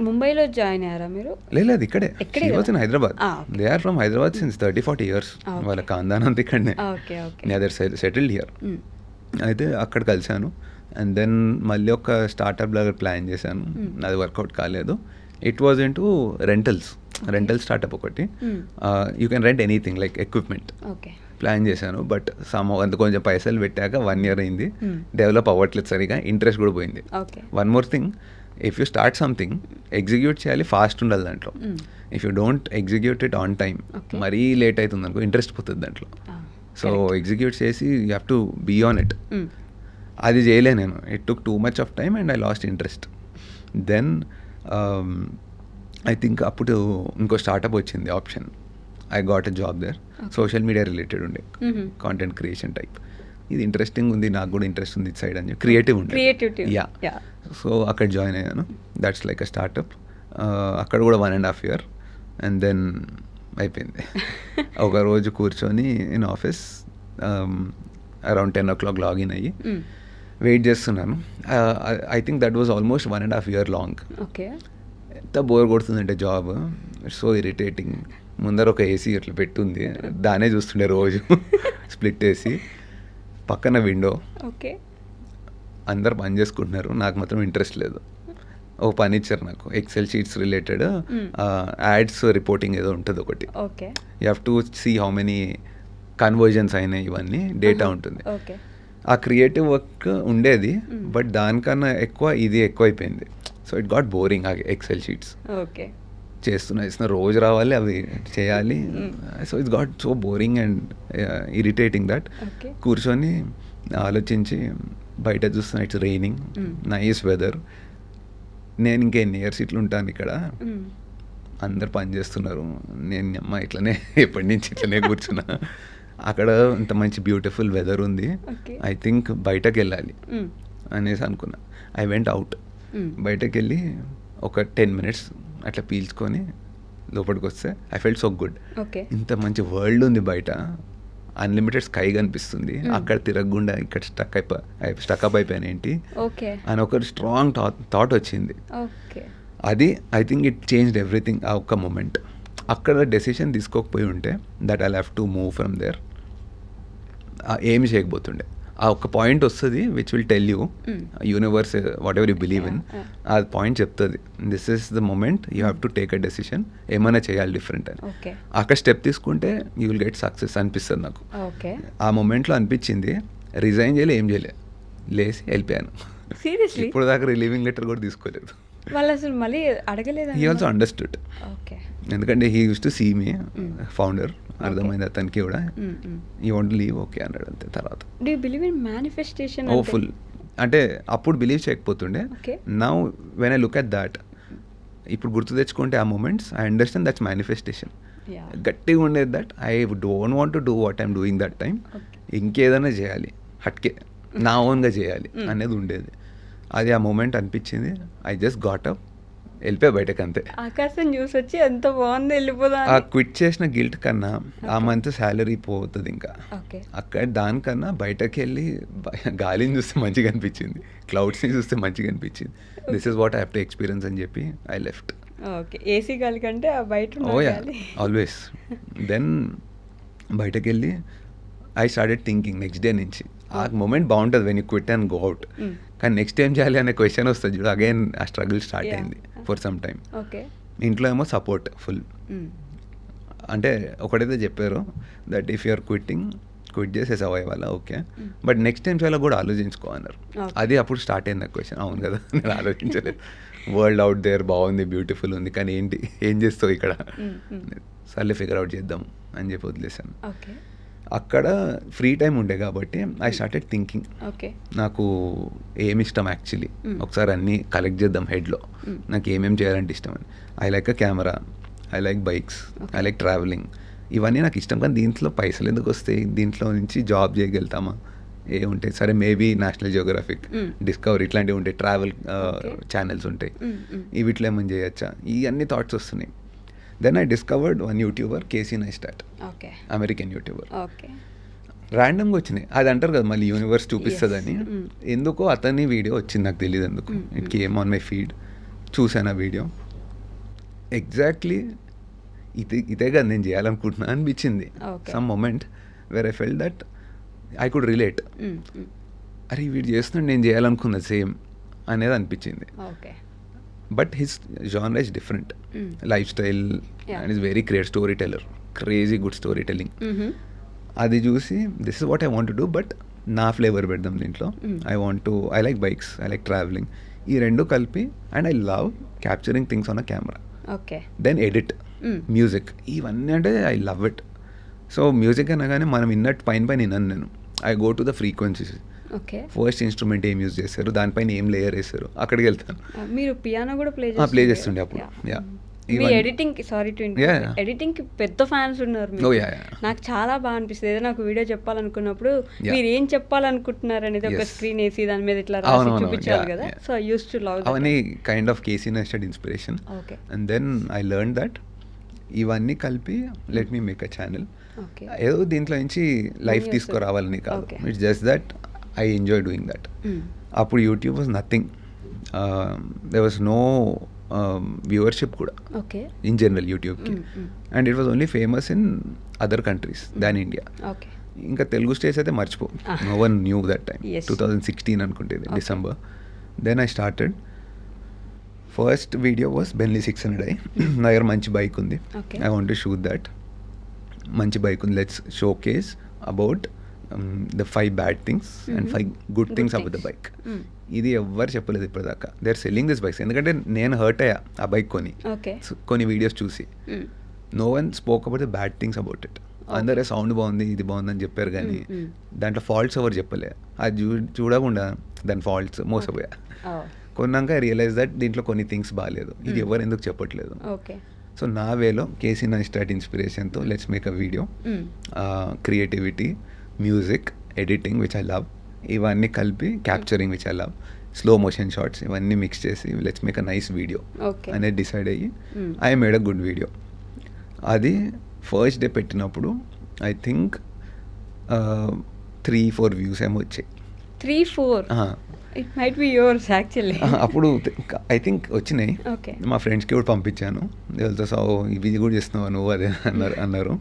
ముంబైలో join అయ్యారా మీరు? లేదు, ఇక్కడే. She was in Hyderabad. They are from Hyderabad since 30-40 years. వాళ్ళ ఖాందాన్ అంతా ఇక్కడనే, దే ఆర్ సెటిల్డ్ హియర్. అయితే అక్కడ కలిశాను. అండ్ దెన్ మళ్ళీ ఒక స్టార్టప్ లాగా ప్లాన్ చేశాను, అది వర్కౌట్ కాలేదు. It was in to rental startup ఒకటి. You can rent anything like equipment, plan చేశాను. బట్ అంత కొంచెం పైసలు పెట్టాక 1 year అయింది, డెవలప్ అవ్వట్లేదు సరిగా, ఇంట్రెస్ట్ కూడా పోయింది. One more thing, if you start something execute చేయాలి, ఫాస్ట్ ఉండాలి దాంట్లో. If you don't execute it on time, మరీ లేట్ అవుతుంది అనుకో ఇంట్రెస్ట్ పోతుంది దాంట్లో. సో ఎగ్జిక్యూట్ చేసి you have to be on it. అది చేయలే నేను. It took too much of time and I lost interest. Then I think అప్పుడు ఇంకో స్టార్టప్ వచ్చింది, option. I got a job there, social media related ఉండే, content creation type. ఇది interesting ఉంది, నాకు కూడా ఇంట్రెస్ట్ ఉంది ఇట్ సైడ్ అని చెప్పి, క్రియేటివ్ ఉండే. యా, సో అక్కడ జాయిన్ అయ్యాను. That's like a startup. అక్కడ కూడా 1.5 year అండ్ దెన్ అయిపోయింది. ఒక రోజు కూర్చొని in office around 10 o'clock login అయ్యి వెయిట్ చేస్తున్నాను. I think that was almost 1.5 year long. ఎంత బోర్ కొడుతుందంటే జాబ్, ఇట్స్ సో ఇరిటేటింగ్. ముందర ఒక ఏసీ అట్లా పెట్టుంది, దానే చూస్తుండే రోజు, స్ప్లిట్ ఏసీ, పక్కన విండో, అందరు పని చేసుకుంటున్నారు, నాకు మాత్రం ఇంట్రెస్ట్ లేదు. ఒక పని ఇచ్చారు నాకు, Excel sheets related ads reporting ఏదో ఉంటుంది ఒకటి. You have to see how many conversions అయినాయి, ఇవన్నీ డేటా ఉంటుంది. ఆ క్రియేటివ్ వర్క్ ఉండేది, బట్ దానికన్నా ఎక్కువ ఇది ఎక్కువైపోయింది. So it got boring. ఆ ఎక్సెల్ షీట్స్ చేస్తున్నా రోజు రావాలి, అవి చేయాలి. So it's got so boring and irritating that కూర్చొని ఆలోచించి బయట చూస్తున్నా, ఇట్స్ రైనింగ్, నైస్ వెదర్, నేను ఇంకెన్ని ఇయర్స్ ఇట్లా ఉంటాను ఇక్కడ, అందరు పని చేస్తున్నారు, నేను అమ్మ ఇట్లనే ఎప్పటి నుంచి ఇట్లనే కూర్చున్నా. అక్కడ ఇంత మంచి బ్యూటిఫుల్ వెదర్ ఉంది, ఐ థింక్ బయటకు వెళ్ళాలి అనేసి అనుకున్నా. I went out. బయటకు వెళ్ళి ఒక 10 minutes అట్లా పీల్చుకొని లోపలికి వస్తే ఐ ఫెల్ట్ సో గుడ్. ఇంత మంచి వరల్డ్ ఉంది బయట, అన్లిమిటెడ్ స్కై కనిపిస్తుంది, అక్కడ తిరగకుండా ఇక్కడ స్టక్అప్ అయిపోయాను ఏంటి అని ఒక స్ట్రాంగ్ థాట్ వచ్చింది. అది I think it changed everything. ఆ ఒక్క మూమెంట్ అక్కడ డెసిషన్ తీసుకోకపోయి ఉంటే that I have to move from there, ఏమి చేయకపోతుండే. ఆ ఒక్క పాయింట్ వస్తుంది which will tell you, universe whatever you believe in, ఆ పాయింట్ చెప్తుంది this is the moment you have to take a decision, ఏమైనా చేయాలి డిఫరెంట్ అని. అక్కడ స్టెప్ తీసుకుంటే యూ విల్ గెట్ సక్సెస్ అనిపిస్తుంది నాకు. ఆ మూమెంట్లో అనిపించింది, రిజైన్ చేయలే, ఏం చేయలే, లేసి వెళ్ళిపోయాను. ఇప్పుడు దాకా రిలీవింగ్ లెటర్ కూడా తీసుకోలేదు. వాళ్ళు అసలు మళ్ళీ అడగలేదు. హీ ఆల్సో అండర్స్టూడ్, ఎందుకంటే he used to see me founder, అర్థమైంది అతనికి కూడా, యూ వాంట్ లీవ్ ఓకే అన్నాడు అంతే. తర్వాత do you believe in manifestation? Oh full. అంటే అప్పుడు బిలీవ్ చేయకపోతుండే, now when I look at that, ఇప్పుడు గుర్తు తెచ్చుకుంటే ఆ moments, I understand that's manifestation. గట్టిగా ఉండేది that I don't want to do what I'm doing that time, ఇంకేదైనా చేయాలి, హట్కే నా ఓన్గా చేయాలి అనేది ఉండేది. అది ఆ మూమెంట్ అనిపించింది, ఐ జస్ట్ గాట్ అప్, వెళ్ళిపోయా బయటకు అంతే. ఆకాశం చూసి వచ్చి ఎంత బాగుంది, వెళ్ళిపోదా. ఆ క్విట్ చేసిన గిల్ట్ కన్నా ఆ మంత్ శాలరీ పోతుంది ఇంకా, అక్కడ దానికన్నా బయటకు వెళ్ళి గాలిని చూస్తే మంచిగా అనిపించింది, క్లౌడ్స్ని చూస్తే మంచిగా అనిపించింది. This is what I have to experience అని చెప్పి ఐ లెఫ్ట్. ఏసీ గాలి కంటే బయట ఆల్వేస్. దెన్ బయటకు వెళ్ళి I started thinking next day నుంచి. ఆ మూమెంట్ బాగుంటుంది when you quit and go out, కానీ నెక్స్ట్ ఏం చేయాలి అనే క్వశ్చన్ వస్తుంది చూడు, అగైన్ ఆ స్ట్రగుల్ స్టార్ట్ అయింది ఫర్ సమ్ టైమ్. ఇంట్లో ఏమో సపోర్ట్ ఫుల్. అంటే ఒకటైతే చెప్పారు దట్ ఇఫ్ యూఆర్ క్విట్ చేసేసి అవ్వాలి ఓకే, బట్ నెక్స్ట్ టైం చాలా కూడా ఆలోచించుకో అన్నారు. అది అప్పుడు స్టార్ట్ అయింది క్వశ్చన్. అవును కదా, నేను ఆలోచించలేదు. వరల్డ్ అవుట్ దేర్ బాగుంది, బ్యూటిఫుల్ ఉంది, కానీ ఏంటి, ఏం చేస్తావు ఇక్కడ, సర్లే ఫిగర్ అవుట్ చేద్దాం అని చెప్పి వదిలేసాను. అక్కడ ఫ్రీ టైం ఉండే కాబట్టి ఐ స్టార్టెడ్ థింకింగ్, నాకు ఏమి ఇష్టం యాక్చువల్లీ, ఒకసారి అన్నీ కలెక్ట్ చేద్దాం హెడ్లో, నాకు ఏమేమి చేయాలంటే ఇష్టం అని. I like a camera, I like bikes, I like travelling, ఇవన్నీ నాకు ఇష్టం. కానీ దీంట్లో పైసలు ఎందుకు వస్తాయి, దీంట్లో నుంచి జాబ్ చేయగలుగుతామా, ఏ ఉంటాయి, సరే మేబీ నేషనల్ జియోగ్రఫిక్, డిస్కవరీ ఇట్లాంటివి ఉంటాయి, ట్రావెల్ ఛానల్స్ ఉంటాయి, వీటిలో ఏమని చేయొచ్చా, ఇవన్నీ థాట్స్ వస్తున్నాయి. Then I discovered one YouTuber, Casey Neistat, American YouTuber. ర్యాండమ్గా వచ్చినాయి, అది అంటారు కదా మళ్ళీ యూనివర్స్ చూపిస్తుందని. ఎందుకో అతని వీడియో వచ్చింది, నాకు తెలియదు ఎందుకు, it came on my feed. చూసాను ఆ వీడియో, ఎగ్జాక్ట్లీ ఇదే కదా నేను చేయాలనుకుంటున్నా అనిపించింది. Some moment where I felt that I could relate, అరే వీడు చేస్తున్నాడు, నేను చేయాలనుకున్నా సేమ్ అనేది అనిపించింది. But his genre is different. Lifestyle, and is very great storyteller. Crazy good storytelling. అది చూసి this is what I want do, but నా ఫ్లేవర్ పెడదాం దీంట్లో. I like bikes, I like travelling, ఈ రెండు కలిపి. And I love capturing things on a camera. Okay. Then edit, music, ఇవన్నీ అంటే I love it. So music అనగానే మనం విన్నట్టు పైన విన్నాను నేను. I go to the frequencies. Okay. First instrument ఏం యూజ్ చేశారు, దానిపైన ఏం లేయర్ వేశారు, అక్కడికి వెళ్తాను. మీరు పియానో కూడా ప్లే చేస్తుండే అప్పుడు. యా, మీ ఎడిటింగ్ ఎడిటింగ్ కి పెద్ద ఫ్యాన్స్ ఉన్నారు మీకు. నాకు చాలా బాగా అనిపిస్తుంది. ఏదో నాకు వీడియో చెప్పాలనుకున్నప్పుడు మీరు ఏం చెప్పాలనుకుంటున్నారు అనేది ఒక స్క్రీన్ వేసి దాని మీద ఇట్లా రాసి చూపించాలి కదా. So I used to love అవన్నీ kind of Casey Neistat inspiration. And then I learn that ఇవన్నీ కలిపి let me make a channel. ఏదో దీంట్లో నుంచి లైఫ్ తీసుకురావాలని కాదు, it's just that I enjoy doing that. అప్పుడు YouTube was nothing, there was no viewership కూడా ఇన్ జనరల్ యూట్యూబ్కి. And it was only famous in other countries than India. ఇంకా Telugu states అయితే మర్చిపో, no one knew that time. 2016 అనుకుంటేది December. Then I started. First video was Benelli 600i. నా దగ్గర మంచి bike ఉంది, I want to shoot that. మంచి bike ఉంది, let's showcase about the 5 bad things and 5 good things about the bike. ఇది ఎవ్వరు చెప్పలేదు ఇప్పటిదాకా. They are selling this bikes. ఎందుకంటే నేను హర్ట్ అయ్యా ఆ బైక్ కొన్ని వీడియోస్ చూసి. No one spoke about the bad things about it. అందరే సౌండ్ బాగుంది, ఇది బాగుందని చెప్పారు, కానీ దాంట్లో ఫాల్ట్స్ ఎవరు చెప్పలే. అది చూడకుండా దాని ఫాల్ట్స్ మోసపోయా. కొన్నాక ఐ రియలైజ్ దట్ దీంట్లో కొన్ని థింగ్స్ బాగాలేదు, ఇది ఎవరు ఎందుకు చెప్పట్లేదు. సో నా వేలో కేసీ నైస్టాట్ ఇన్స్పిరేషన్తో let's make a video. Creativity, music, editing which I love, ఇవన్నీ కలిపి capturing which I love, slow motion shots, ఇవన్నీ మిక్స్ చేసి let's make a nice video అనేది డిసైడ్ అయ్యి I made a good video. అది first day పెట్టినప్పుడు I think 3-4 views ఏమో వచ్చాయి. 3-4 it might be yours actually. అప్పుడు ఐ థింక్ వచ్చినాయి. మా ఫ్రెండ్స్కి కూడా పంపించాను, వాళ్ళతో సో ఇవి కూడా చేస్తున్నావు నువ్వు అదే అన్నారు.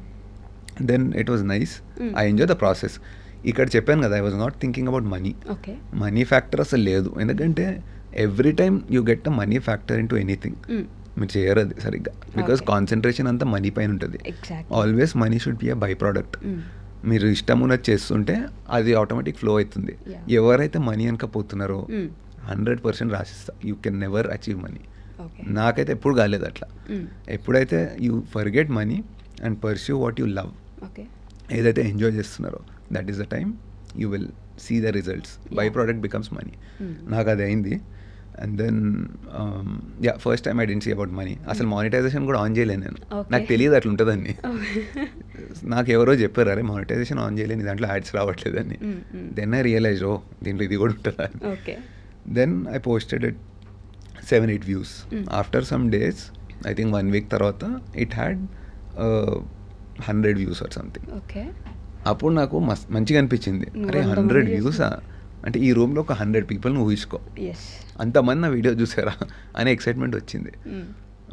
Then it was nice, I enjoy the process. ఇక్కడ చెప్పాను కదా, I was not thinking about money factor అసలు లేదు. ఎందుకంటే every time you get a money factor into anything. మీరు చేయరు అది సరిగ్గా, బికాస్ కాన్సన్ట్రేషన్ అంతా మనీ పైన ఉంటుంది. Always money should be a by product. మీరు ఇష్టం ఉన్నది చేస్తుంటే అది ఆటోమేటిక్ ఫ్లో అవుతుంది. ఎవరైతే మనీ అనకపోతున్నారో 100% రాసిస్తా, you can never achieve money. నాకైతే ఎప్పుడు కాలేదు అట్లా. ఎప్పుడైతే you forget money and pursue what you love, ఏదైతే ఎంజాయ్ చేస్తున్నారో, that is the time you will see the results. By product becomes money. నాకు అది అయింది. And then first time I didn't see about money. అసలు monetisation కూడా on చేయలేను నేను, నాకు తెలియదు అట్లా ఉంటుందని. నాకు ఎవరో చెప్పారు, అరే మానిటైజేషన్ ఆన్ చేయలేని, దాంట్లో యాడ్స్ రావట్లేదని. దెన్ ఐ రియలైజ్, ఓ దీంట్లో ఇది కూడా ఉంటుందా. Then I posted it 7-8 views. After some days, I think 1 week తర్వాత it had 100 views or something. అప్పుడు నాకు మంచిగా అనిపించింది, అరే 100 వ్యూసా అంటే ఈ రూమ్లో ఒక 100 పీపుల్ని ఊహించుకో, అంతమంది నా వీడియో చూసారా అనే ఎక్సైట్మెంట్ వచ్చింది.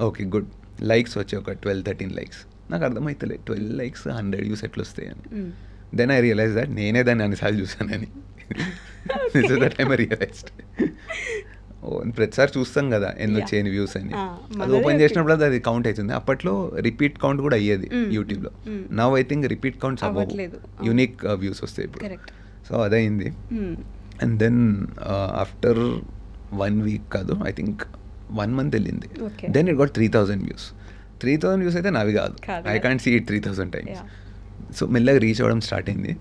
Okay good. లైక్స్ వచ్చాయి ఒక 12-13 లైక్స్. నాకు అర్థమవుతలే 12 లైక్స్ 100 వ్యూస్ ఎట్లా వస్తాయని. దెన్ ఐ రియలైజ్ దట్ నేనే దాన్ని అన్నిసార్లు చూసానని. This is the time I realized. ప్రతిసారి చూస్తాం కదా ఎన్ని వచ్చాయని వ్యూస్ అని, అది ఓపెన్ చేసినప్పుడు అది కౌంట్ అవుతుంది. అప్పట్లో రిపీట్ కౌంట్ కూడా అయ్యేది యూట్యూబ్లో. Now I think repeat counts అవ్వట్లేదు, యూనిక్ వ్యూస్ వస్తాయి ఇప్పుడు. సో అదైంది. అండ్ దెన్ ఆఫ్టర్ 1 వీక్ కాదు, ఐ థింక్ 1 మంత్ వెళ్ళింది. Then it got 3000 views. 3000 views అయితే నావి కాదు, I can't see it 3000 times. So మెల్లగా రీచ్ అవ్వడం స్టార్ట్ అయింది.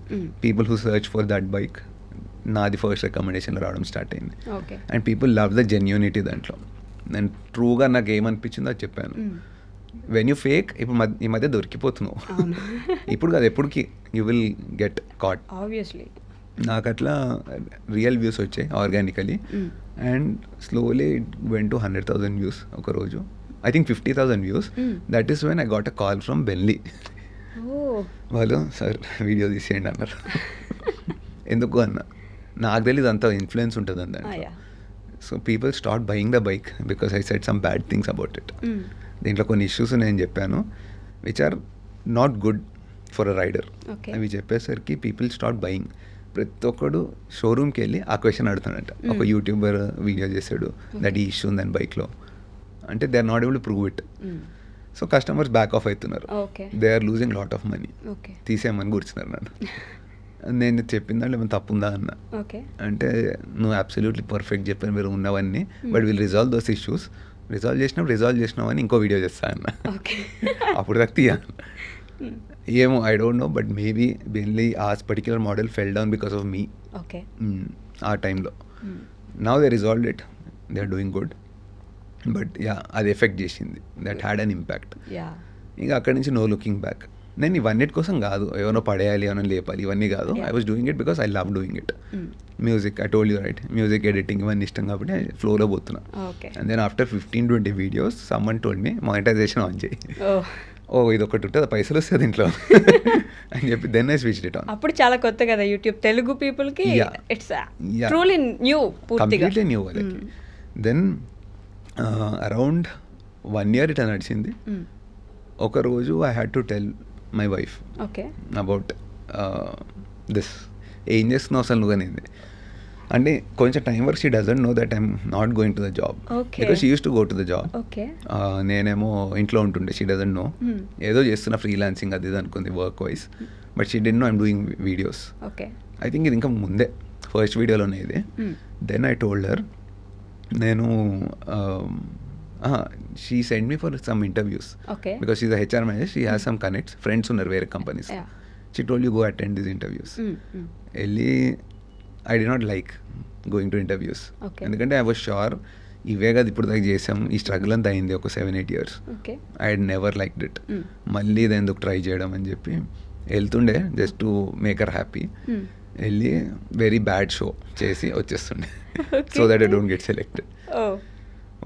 People who search for that bike, నాది ఫస్ట్ రికమెండేషన్లో రావడం స్టార్ట్ అయింది. And people love the genuinity దాంట్లో. నేను ట్రూగా నాకు ఏమనిపించిందో అది చెప్పాను. వెన్ యూ ఫేక్, ఇప్పుడు ఈ మధ్య దొరికిపోతున్నావు. ఇప్పుడు కాదు, ఎప్పటికి you will get caught. Obviously నాకు అట్లా రియల్ వ్యూస్ వచ్చాయి organically. And slowly it went to 100,000 views ఒక రోజు. I think 50,000 views. That is when I got a call from Benelli. వాళ్ళు సార్ వీడియో తీసేయండి అన్నారు. ఎందుకు అన్న, నాకు తెలియదు అంత ఇన్ఫ్లుయెన్స్ ఉంటుంది దాంట్లో. So people start buying the bike because I said some bad things about it. దీంట్లో కొన్ని ఇష్యూస్ నేను చెప్పాను which are not good for a rider. అవి చెప్పేసరికి పీపుల్ స్టార్ట్ బయింగ్. ప్రతి ఒక్కడు షోరూమ్కి వెళ్ళి ఆ క్వశ్చన్ అడుగుతాడంట. ఒక యూట్యూబర్ వీడియో చేశాడు దట్ ఈ ఇష్యూ ఉందని బైక్లో, అంటే they are not able to prove it. So customers back off అవుతున్నారు, okay they are losing lot of money, okay తీసేయమని కూర్చున్నారు నన్ను. నేను చెప్పిందా ఏమైనా తప్పు ఉందా అన్న, ఓకే అంటే నువ్వు అబ్సల్యూట్లీ పర్ఫెక్ట్ చెప్పాను మీరు ఉన్నవన్నీ, but will resolve those issues, resolve చేసినామని ఇంకో వీడియో చేస్తా అన్న. ఓకే అప్పుడు దాకా తీయ ఏమో I don't know, but maybe mainly ఆ particular model fell down because of me okay ఆ టైంలో. Now they resolved it, they are doing good, but yeah అది ఎఫెక్ట్ చేసింది, that had an impact. Yeah ఇంకా అక్కడి నుంచి నో లుకింగ్ బ్యాక్. నేను ఇవన్నిటి కోసం కాదు, ఎవరో పడేయాలి ఎవరో లేపాలి ఇవన్నీ కాదు, I was doing it because I love doing it. Music, I told you right, music editing ఇవన్నీ ఇష్టం కాబట్టి ఫ్లోలో పోతున్నా. And then after 15-20 videos someone told me monetisation on చేయి, ఓ ఇది ఒకటి ఉంటుంది పైసలు వస్తుంది ఇంట్లో అని చెప్పి then I switched it on. అప్పుడు చాలా కొత్త కదా యూట్యూబ్ తెలుగు పీపుల్ కి, it's truly new, completely new వాళ్ళకి. దెన్ అరౌండ్ 1 year ఇట్లా నడిచింది. ఒకరోజు I had to tell my wife okay about this, ఏం చేస్తున్నావు అసలు నువ్వు అనేది. అంటే కొంచెం టైం వరకు she doesn't know that I'm not going to the job, because she used to go to the job. Okay నేనేమో ఇంట్లో ఉంటుండే, షీ డజంట్ నో, ఏదో చేస్తున్నా ఫ్రీలాన్సింగ్ అది ఇది అనుకుంది work wise, but she didn't know I'm doing videos. Okay I think ఇది ఇంకా ముందే ఫస్ట్ వీడియోలోనే ఇది. దెన్ ఐ టోల్డ్ హర్, నేను she send me for some interviews okay because she's a HR manager, she has some connects, friends ఉన్నారు వేరే companies. She told you go attend these interviews. వెళ్ళి I did not like going to interviews, ఎందుకంటే I was sure ఇవే కదా ఇప్పుడు దాకా చేసాం, ఈ స్ట్రగుల్ అంతా అయింది ఒక 7-8 years. I had never liked it, మళ్ళీ ఇది ఎందుకు ట్రై చేయడం అని చెప్పి వెళ్తుండే just to make her happy. వెళ్ళి వెరీ బ్యాడ్ షో చేసి వచ్చేస్తుండే so that I don't get selected.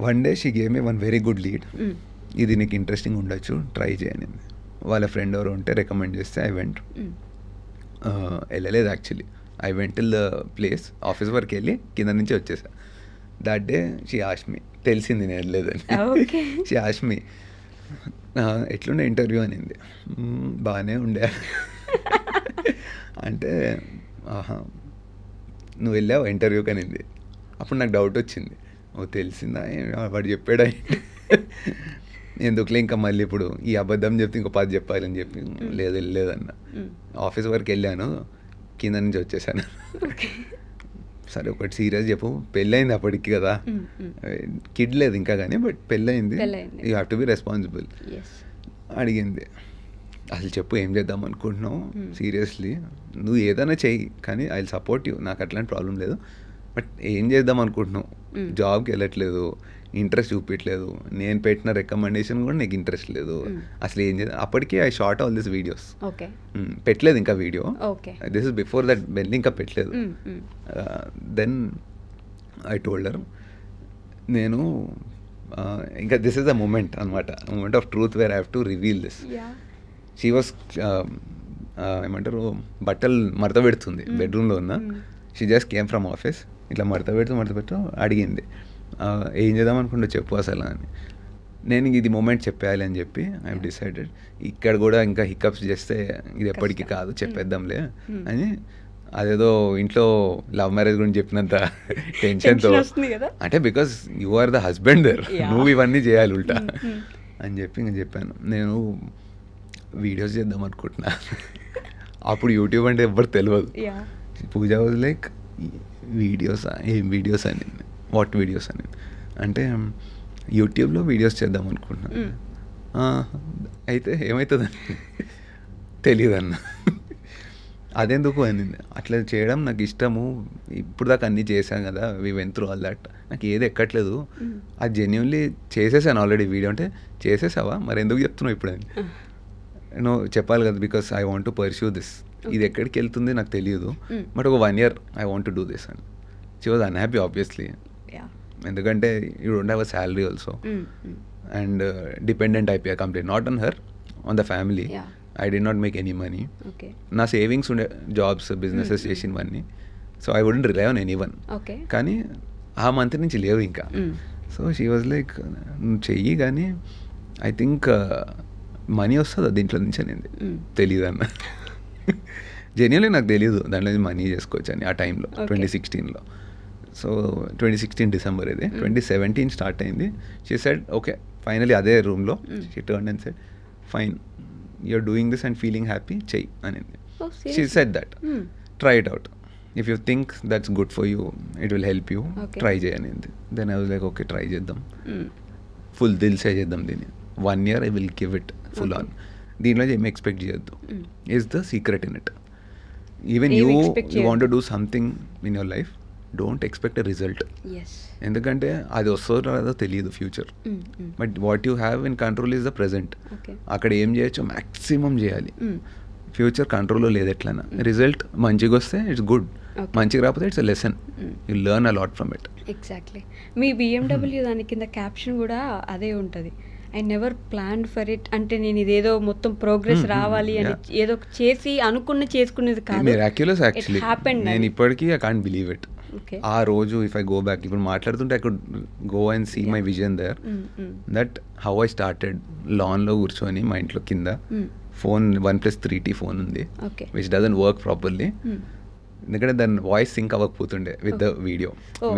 One day she gave me one very good lead, ఇది నీకు ఇంట్రెస్టింగ్ ఉండొచ్చు ట్రై చేయని. వాళ్ళ ఫ్రెండ్ ఎవరు ఉంటే రికమెండ్ చేస్తే ఐ వెంట్. వెళ్ళలేదు actually, I went till the place, office వరకు వెళ్ళి కింద నుంచి వచ్చేసా. That day she asked me, తెలిసింది నేను వెళ్ళలేదని. షీ ఆస్క్డ్ మీ ఎట్లుండే ఇంటర్వ్యూ అనింది. బాగానే ఉండే అంటే ఆహా నువ్వు వెళ్ళావు ఇంటర్వ్యూకి అనింది. అప్పుడు నాకు డౌట్ వచ్చింది, ఓ తెలిసిందా వాడు చెప్పాడా ఎందుకులే ఇంకా మళ్ళీ ఇప్పుడు ఈ అబద్ధం చెప్తే ఇంకో 10 చెప్పాలని చెప్పి లేదు వెళ్ళలేదన్న. ఆఫీస్ వరకు వెళ్ళాను, కింద నుంచి వచ్చేసాను. సరే ఒకటి సీరియస్ చెప్పు, పెళ్ళయింది అప్పటికి కదా, కిడ్ లేదు ఇంకా కానీ బట్ పెళ్ళయింది, you have to be responsible. అడిగింది అసలు చెప్పు ఏం చేద్దాం అనుకుంటున్నావు సీరియస్లీ, నువ్వు ఏదైనా చెయ్యి కానీ ఐ విల్ సపోర్ట్ యూ, నాకు అట్లాంటి ప్రాబ్లం లేదు, బట్ ఏం చేద్దాం అనుకుంటున్నావు, జాబ్కి వెళ్ళట్లేదు, ఇంట్రెస్ట్ చూపించలేదు, నేను పెట్టిన రికమెండేషన్ కూడా నీకు ఇంట్రెస్ట్ లేదు, అసలు ఏం చేద్దాం. అప్పటికే I shot all this videos, పెట్టలేదు ఇంకా video, this is before that వెళ్ళి ఇంకా పెట్టలేదు. దెన్ ఐ టోల్డర్ నేను ఇంకా దిస్ ఇస్ ద మూమెంట్ అనమాట, moment of truth where I have to reveal this. She was ఏమంటారు బట్టలు మడత పెడుతుంది బెడ్రూమ్లో ఉన్న, she just came from office, ఇట్లా మడత పెట్టు అడిగింది ఏం చేద్దాం అనుకుంటా చెప్పు అసలు అని. నేను ఇది మూమెంట్ చెప్పేయాలి అని చెప్పి ఐఎమ్ డిసైడెడ్, ఇక్కడ కూడా ఇంకా హికప్స్ చేస్తే ఇది ఎప్పటికీ కాదు చెప్పేద్దాంలే అని. అదేదో ఇంట్లో లవ్ మ్యారేజ్ గురించి చెప్పినంత టెన్షన్తో, అంటే because you are the husband there, నువ్వు ఇవన్నీ చేయాలి ఉల్టా అని చెప్పి ఇంకా చెప్పాను. నేను వీడియోస్ చేద్దాం అనుకుంటున్నా. అప్పుడు యూట్యూబ్ అంటే ఎవ్వరు తెలియదు. పూజ వాజ్ లైక్ వీడియోస్, ఏం వీడియోస్ అని, వాట్ వీడియోస్ అని అంటే యూట్యూబ్లో వీడియోస్ చేద్దాం అనుకుంటున్నాను. అయితే ఏమవుతుందని తెలియదు అన్న. అదెందుకు అనింది, అట్లా చేయడం నాకు ఇష్టము, ఇప్పుడు దాకా అన్నీ చేశాను కదా, we went through all that, నాకు ఏది ఎక్కట్లేదు, అది జెన్యున్లీ చేసేసాను ఆల్రెడీ వీడియో. అంటే చేసేసావా మరి ఎందుకు చెప్తున్నావు ఇప్పుడు అని నువ్వు చెప్పాలి కదా, because I want to pursue this, ఇది ఎక్కడికి వెళ్తుంది నాకు తెలియదు, బట్ ఒక 1 year I want to do this అని. షీ వాజ్ అన్హ్యాపీ ఆబ్వియస్లీ, ఎందుకంటే you don't have a salary also and dependent అయిపోయా complete, not on her, on the family. I did not make any money, నా savings ఉండే jobs businesses చేసినవన్నీ, so I wouldn't rely on any one. కానీ ఆ month నుంచి లేవు ఇంకా. So she was like నువ్వు చెయ్యి కానీ ఐ థింక్ మనీ వస్తుందా దీంట్లో నుంచి అనేది తెలియదు అన్న. జెన్యున్లీ నాకు తెలియదు దాంట్లో నుంచి మనీ చేసుకోవచ్చు అని ఆ టైంలో 2016లో. సో 2016 డిసెంబర్ ఇది. 2017 స్టార్ట్ అయింది. షీ సెడ్ ఓకే, ఫైనలీ అదే రూమ్లో she turn and said fine, you're doing this and feeling happy, చెయ్యి అనింది. She said that try it out, if you think that's good for you, it will help you, try చేయనింది. Then I was like okay try చేద్దాం, full దిల్సే చేద్దాం దీన్ని. 1 year I will give it full on. దీనిలో ఏమి expect చేయొద్దు is the secret in it. Even you want to do something in your life, don't expect a result. ఎందుకంటే అది వస్తుందో రాదో తెలియదు future. But what you have in control is the present. అక్కడ ఏం చేయొచ్చో మ్యాక్సిమం చేయాలి. ఫ్యూచర్ కంట్రోల్లో లేదు. ఎట్లయినా రిజల్ట్ మంచిగా వస్తే ఇట్స్ గుడ్, మంచిగా రాకపోతే it's a lesson, you learn a lot from it. Exactly. Me BMW దాని కింద క్యాప్షన్ కూడా అదే ఉంటుంది, I never plan for it. అంటే నేను ఇదేదో మొత్తం ప్రోగ్రెస్ రావాలి అని ఏదో చేసి అనుకున్న చేసుకునేది కాదు. Miraculous actually. నేను ఇప్పటికీ ఐ కాంట్ బిలీవ్ ఇట్. ఆ రోజు ఇఫ్ ఐ గో బ్యాక్, ఇప్పుడు మాట్లాడుతుంటే I could go and see my vision there, that how I started. లాన్లో కూర్చొని మా ఇంట్లో కింద ఫోన్, 1+ 3T ఫోన్ ఉంది, విచ్ డజంట్ వర్క్ ప్రాపర్లీ. ఎందుకంటే దాని వాయిస్ సింక్ అవ్వకపోతుండే విత్ ద వీడియో.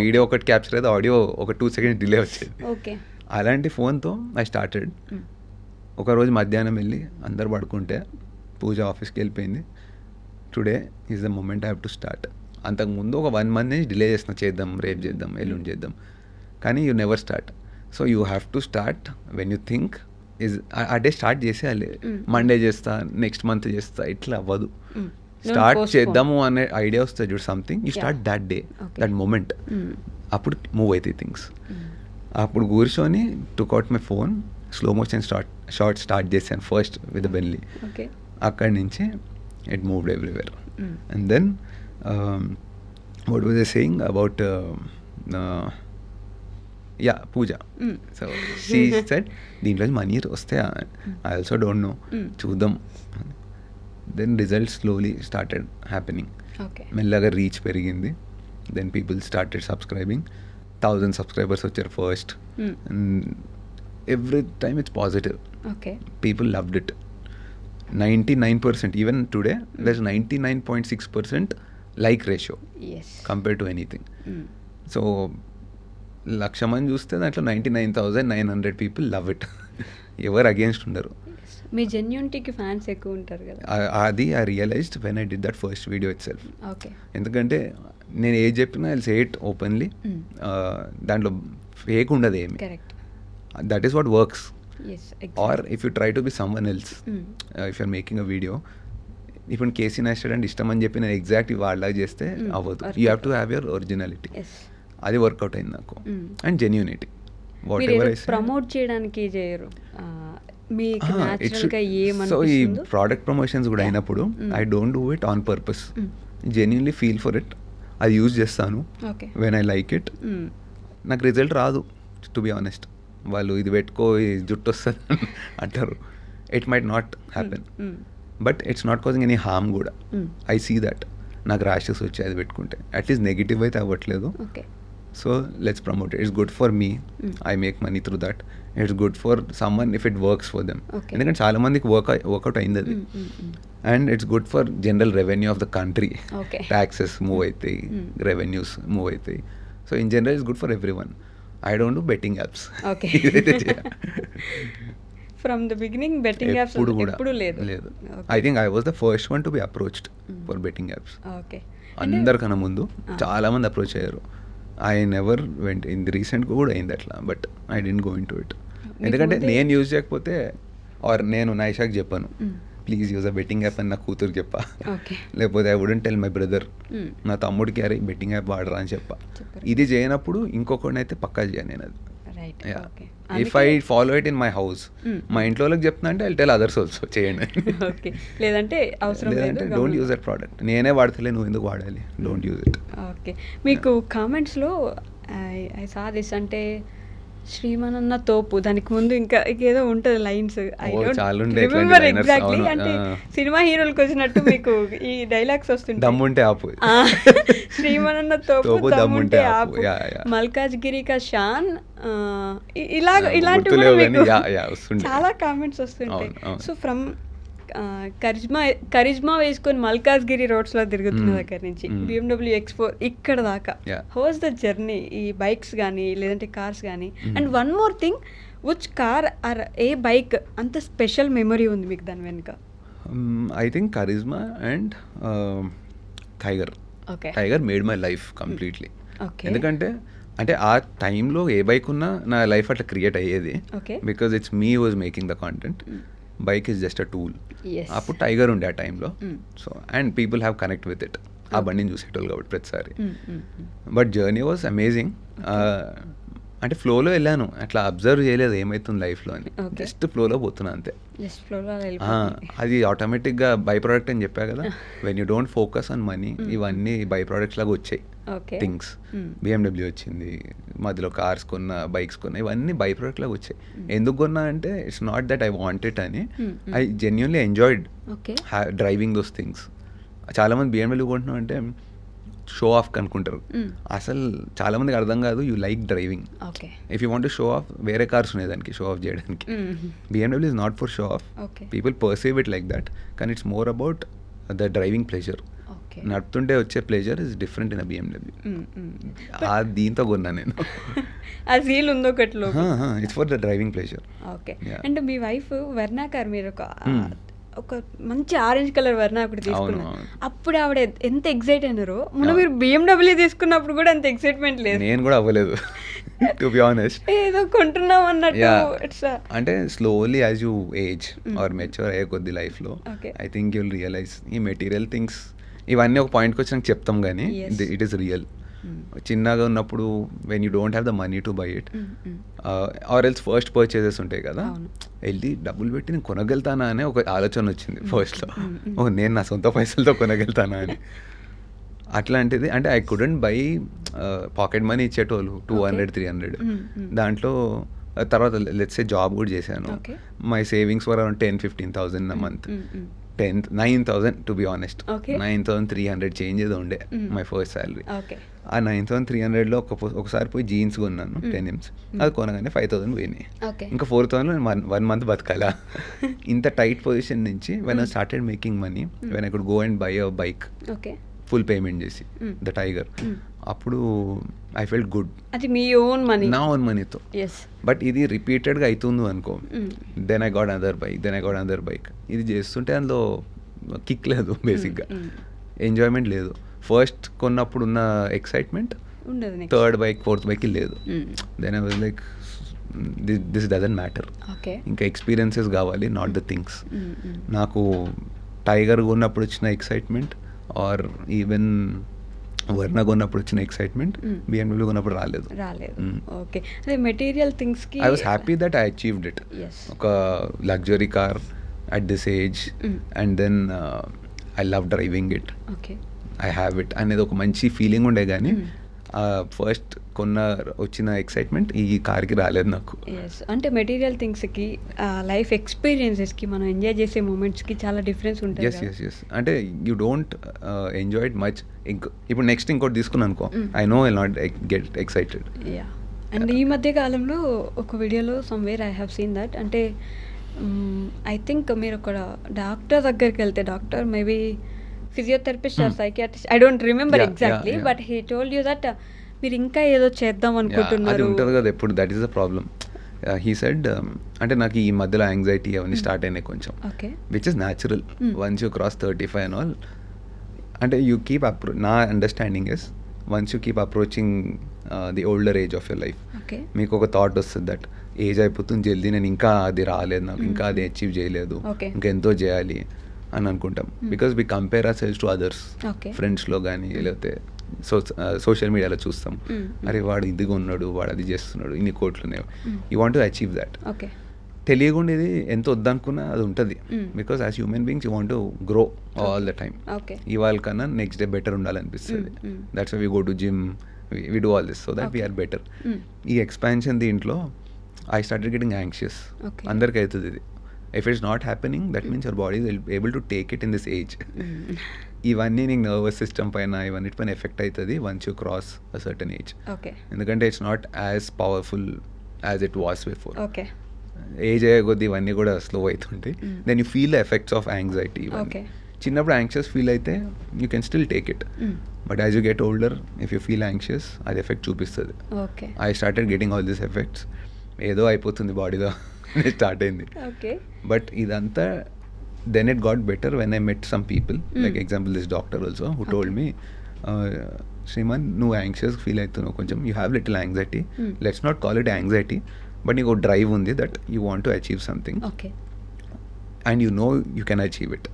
వీడియో ఒకటి క్యాప్చర్ అయితే ఆడియో ఒక 2 seconds డిలే వచ్చేది. అలాంటి ఫోన్తో ఐ స్టార్టెడ్. ఒకరోజు మధ్యాహ్నం వెళ్ళి అందరు పడుకుంటే పూజ ఆఫీస్కి వెళ్ళిపోయింది. Today is the moment I have to start. అంతకుముందు ఒక 1 month నుంచి డిలే చేసిన, చేద్దాం, రేపు చేద్దాం, ఎల్లుండి చేద్దాం, కానీ you never start. So you have to start when you think is. ఆ డే స్టార్ట్ చేసేయాలి. మండే చేస్తా, నెక్స్ట్ మంత్ చేస్తా, ఇట్లా అవ్వదు. స్టార్ట్ చేద్దాము అనే ఐడియా వస్తుంది చూడు, something, you start that day, that moment. అప్పుడు మూవ్ అవుతాయి థింగ్స్. అప్పుడు కూర్చొని took out my phone, slow motion short start చేశాను ఫస్ట్ విత్ బెన్లీ. అక్కడి నుంచి it moved everywhere. And then what was I saying about puja. So she said దీంట్లో money వస్తే I also don't know, చూద్దాం. Then result slowly started happening. మెల్లగా reach పెరిగింది. Then people started subscribing. 1000 subscribers వచ్చారు first. Every time it's positive. People loved it. 99%, even today there is 99.6% like ratio compare to anything. So 1,00,000 మంది చూస్తే దాంట్లో 99,900 people love it. ఎవరు against ఉండరు. మీ జెన్యూనిటీకి ఫ్యాన్స్ ఎక్కువ ఉంటారు కదా. అది I realised when I did that first video itself. ఎందుకంటే నేను ఏది చెప్పినా ఐ సే ఇట్ ఓపెన్లీ. దాంట్లో ఫేక్ ఉండదు ఏమి. That is what works. Or if you try to be someone else, if you're making a video, ఇప్పుడు కేసీ నైస్టెడ్ అండ్ ఇష్టం అని చెప్పి నేను ఎగ్జాక్ట్ వాళ్ళకి చేస్తే అవ్వదు. You have to have your originality. అది వర్కౌట్ అయింది నాకు. And genuinity. Whatever I say promote చేయడానికి చేయరు. సో ఈ ప్రోడక్ట్ ప్రమోషన్స్ కూడా అయినప్పుడు I don't do it on purpose. Genuinely feel for it. అది యూజ్ చేస్తాను వెన్ ఐ లైక్ ఇట్. నాకు రిజల్ట్ రాదు టు బి ఆనెస్ట్. వాళ్ళు ఇది పెట్టుకో జుట్టు వస్తుంది అంటారు. It might not happen, but it's not causing any harm కూడా. I see that. నాకు ర్యాషెస్ వచ్చాయి అది పెట్టుకుంటే. అట్లీస్ట్ నెగిటివ్ అయితే అవ్వట్లేదు. So let's promote it. It's good for me. I make money through that. It's good for someone if it works for them. ఎందుకంటే చాలా మందికి వర్కౌట్ అయింది అది. And it's good for general revenue of the country. Taxes move అవుతాయి, revenues move అవుతాయి. So in general it's good for every one. I don't do betting apps. From the beginning betting apps ఎప్పుడు లేదు. I think I was the first one to be approached for betting apps. అందరికన్నా ముందు చాలా మంది approach అయ్యారు. I never went. In the recent కూడా అయింది అట్లా, but I didn't go in to it. ఎందుకంటే నేను యూజ్ చేయకపోతే, ఆర్ నేను నైషాకి చెప్పాను please use a betting app అని నా కూతురికి చెప్పా. లేకపోతే I wouldn't tell my brother. నా తమ్ముడికి అరే బెట్టింగ్ యాప్ వాడరా అని చెప్పా. ఇది చేయనప్పుడు ఇంకొకటి అయితే పక్కా చేయను నేను అది. If I follow it in my house, మా ఇంట్లో వాళ్ళకి చెప్తున్నా అంటే ఐ టెల్ అదర్స్ ఆల్సో చేయండి. లేదంటే అవసరం లేదు, డోంట్ యూజ్ దట్ ప్రోడక్ట్. నేనే వాడతలే, నువ్వు ఎందుకు వాడాలి? Don't use it. ఓకే. మీకు కామెంట్స్లో ఐ సా దిస్ అంటే శ్రీమనన్న తోపు, దానికి ముందు ఇంకా ఏదో ఉంటుంది lines, I don't remember exactly. అంటే సినిమా హీరోలకు వచ్చినట్టు మీకు ఈ డైలాగ్స్ వస్తుంటాయి. దమ్ముంటే ఆపు, శ్రీమనన్న తోపు, దమ్ముంటే ఆపు, మల్కాజ్ గిరి కా షాన్, ఇలాంటివి చాలా కామెంట్స్ వస్తుంటాయి. సో ఫ్రమ్ కరిజ్మా వేసుకొని మల్కాజ్గిరి రోడ్స్లో తిరుగుతున్న దగ్గర నుంచి BMW X4 ఇక్కడ దాకా హౌస్ ద జర్నీ ఈ బైక్స్ కానీ లేదంటే కార్స్ కానీ and one more thing which car or a bike అంత స్పెషల్ మెమరీ ఉంది మీకు దాని వెనుక? I think Karizma and Tiger. Tiger made my life completely. ఎందుకంటే అంటే ఆ టైంలో ఏ బైక్ ఉన్నా నా లైఫ్ అట్లా క్రియేట్ అయ్యేది, because it's me was making the content. Bike is just a tool. అప్పుడు టైగర్ ఉండే ఆ టైంలో. So and people have connect with it. ఆ బండిని చూసేటోళ్ళు కాబట్టి ప్రతిసారి. But journey was amazing. అంటే ఫ్లోలో వెళ్ళాను, అట్లా అబ్జర్వ్ చేయలేదు ఏమవుతుంది లైఫ్లో అని. జస్ట్ ఫ్లోలో పోతున్నా అంతే. అది ఆటోమేటిక్గా బై ప్రోడక్ట్ అని చెప్పా కదా, when you don't focus on money ఇవన్నీ బై ప్రోడక్ట్స్ లాగా వచ్చాయి థింగ్స్. BMW వచ్చింది, మధ్యలో కార్స్ కొన్న, బైక్స్ కొన్న, ఇవన్నీ బై ప్రోడక్ట్ లాగా వచ్చాయి. ఎందుకు కొన్నా అంటే it's not that I want it అని, I genuinely enjoyed driving those things. చాలామంది BMW కొంటున్నాం అంటే షో ఆఫ్ అనుకుంటారు. అసలు చాలా మందికి అర్థం కాదు, you like driving. If you want to show off, వేరే కార్స్ ఉన్నాయి దానికి షో ఆఫ్ చేయడానికి. BMW is not for show off. People perceive it like that, కానీ it's more about the driving pleasure. నడుపుతుంటే వచ్చే pleasure is different in BMW. దీంతో కొన్నా నేను. ఆ సీల్ ఉందో ఒకటిలో. It's for the driving pleasure. Okay. And మీ వైఫ్ వర్నా కార్ మీరు ఒక మంచి ఆరెంజ్ కలర్ వర్ణ ఒకటి తీసుకున్నారు. అప్పుడు ఆవిడ ఎంత ఎక్సైట్ అయినారో, మొన్న మీరు BMW తీసుకున్నప్పుడు కూడా అంత ఎక్సైట్మెంట్ లేదు. నేను కూడా అవ్వలేదు టు బి ఆనెస్ట్. ఏదో కొంటున్నాం అన్నట్టు. అంటే slowly as you age or mature అయ్యే కొద్ది లైఫ్లో ఐ థింక్ యుల్ రియలైజ్ ఈ మెటీరియల్ థింగ్స్ ఇవన్నీ ఒక పాయింట్కి వచ్చి నాకు చెప్తాం, కానీ ఇట్ ఈస్ రియల్. చిన్నగా ఉన్నప్పుడు when you don't have the money to buy it or else first purchases ఉంటాయి కదా, వెళ్ళి డబ్బులు పెట్టి నేను కొనగలుగుతానా అనే ఒక ఆలోచన వచ్చింది ఫస్ట్లో. నేను నా సొంత పైసలతో కొనగలుగుతానా అని. అట్లాంటిది అంటే I couldn't buy pocket money ఇచ్చేటోళ్ళు 200-300. దాంట్లో తర్వాత లెట్స్ సే జాబ్ కూడా చేశాను. My savings were around 10,000-15,000 a month. 9,000 to be honest. 9,300 change ఏదో ఉండే మై ఫస్ట్ శాలరీ. ఆ 9,300లో ఒకసారి పోయి జీన్స్ కొన్నాను 10 అది కొనగానే 5,000 పోయినాయి. ఇంకా 4,000 1 month బతకాలా. ఇంత టైట్ పొజిషన్ నుంచి when I started making money, when I could go and buy a bike full payment చేసి, ద టైగర్, అప్పుడు ఐ ఫెల్ట్ గుడ్. అది మీ ఓన్ మనీ, నా ఓన్ మనీతో. బట్ ఇది రిపీటెడ్గా అవుతుంది అనుకో, then I got another bike. ఇది చేస్తుంటే అందులో కిక్ లేదు, బేసిక్గా ఎంజాయ్మెంట్ లేదు. ఫస్ట్ కొన్నప్పుడు ఉన్న excitement third bike fourth bike లేదు. Then I was like this doesn't matter. ఇంకా ఎక్స్పీరియన్సెస్ కావాలి, నాట్ ద థింగ్స్. నాకు టైగర్ కొన్నప్పుడు వచ్చిన ఎక్సైట్మెంట్ ఆర్ ఈవెన్ వర్ణ కొన్నప్పుడు వచ్చిన ఎక్సైట్మెంట్ BMW కొన్నప్పుడు రాలేదు. ఓకే. అదే మెటీరియల్ థింగ్స్ కి I was happy that I achieved it. ఒక luxury car at this age and then I love driving it, I have it అనేది ఒక మంచి ఫీలింగ్ ఉండే. కానీ ఫస్ట్ వచ్చిన ఎక్సైట్మెంట్ ఈ కార్కి రాలేదు నాకు. అంటే మెటీరియల్ థింగ్స్కి, లైఫ్ ఎక్స్పీరియన్సెస్కి, మనం ఎంజాయ్ చేసే మూమెంట్స్కి చాలా డిఫరెన్స్ ఉంటుంది. ఎస్ అంటే you don't enjoy it much. ఇప్పుడు నెక్స్ట్ ఇంకోటి తీసుకున్నాను అనుకో, I know I not get excited. And ఈ మధ్య కాలంలో ఒక వీడియోలో somewhere I have seen that, అంటే ఐ థింక్ మీరు ఒక డాక్టర్ దగ్గరికి వెళ్తే, doctor maybe physiotherapist or psychiatrist, I don't remember exactly, but he told you that మీరు ఇంకా ఏదో చేద్దాం అనుకుంటున్నారు. అది ఉంటుంది కదా ఎప్పుడు, that is the problem. He said, అంటే నాకు ఈ మధ్యలో యాంగ్జైటీ అవన్నీ స్టార్ట్ అయినాయి కొంచెం, which is natural once you cross 35 and all. అంటే యూ కీప్ నా understanding is once you keep approaching the older age of your life, మీకు ఒక థాట్ వస్తుంది దట్ ఏజ్ అయిపోతుంది జల్దీ, నేను ఇంకా అది రాలేదు, నాకు ఇంకా అది అచీవ్ చేయలేదు, ఇంకా ఎంతో చేయాలి అని అనుకుంటాం. Because we compare ourselves to others, ఫ్రెండ్స్లో కానీ లేకపోతే సోషల్ మీడియాలో చూస్తాం, అరే వాడు ఇదిగా ఉన్నాడు, వాడు అది చేస్తున్నాడు, ఇన్ని కోట్లు ఉన్నాయి, you want to achieve that. తెలియకుండా ఇది ఎంత వద్దనుకున్నా అది ఉంటుంది. Because as human beings you want to grow all the time. ఇవాళ కన్నా నెక్స్ట్ డే బెటర్ ఉండాలనిపిస్తుంది. That's why we go to gym, we do all this so that we're better. ఈ ఎక్స్పాన్షన్ దీంట్లో ఐ స్టార్టెడ్ గెటింగ్ యాంగ్షియస్. అందరికీ అవుతుంది ఇది. If it's not happening that means your body is able to take it in this age. ఇవన్నీ నీకు nervous system పైన ఇవన్నిటి పైన ఎఫెక్ట్ అవుతుంది once you cross a certain age. ఎందుకంటే it's not as powerful as it was before. Age అయ్యే కొద్దీ ఇవన్నీ కూడా స్లో అవుతుంటాయి. Then you feel the effects of anxiety. Okay. చిన్నప్పుడు యాంగ్షియస్ ఫీల్ అయితే you can still take it, but as you get older if you feel anxious అది effect చూపిస్తుంది. Okay. I started getting all these effects. ఏదో అయిపోతుంది బాడీలో start అయింది. Okay. But ఇదంతా then it got better when I met some people, like example this doctor also who told me, Shriman, నువ్వు anxious feel అవుతున్నావు కొంచెం, you have little anxiety, let's not call it anxiety, but నీకు drive ఉంది that you want to achieve something and you know you can achieve it.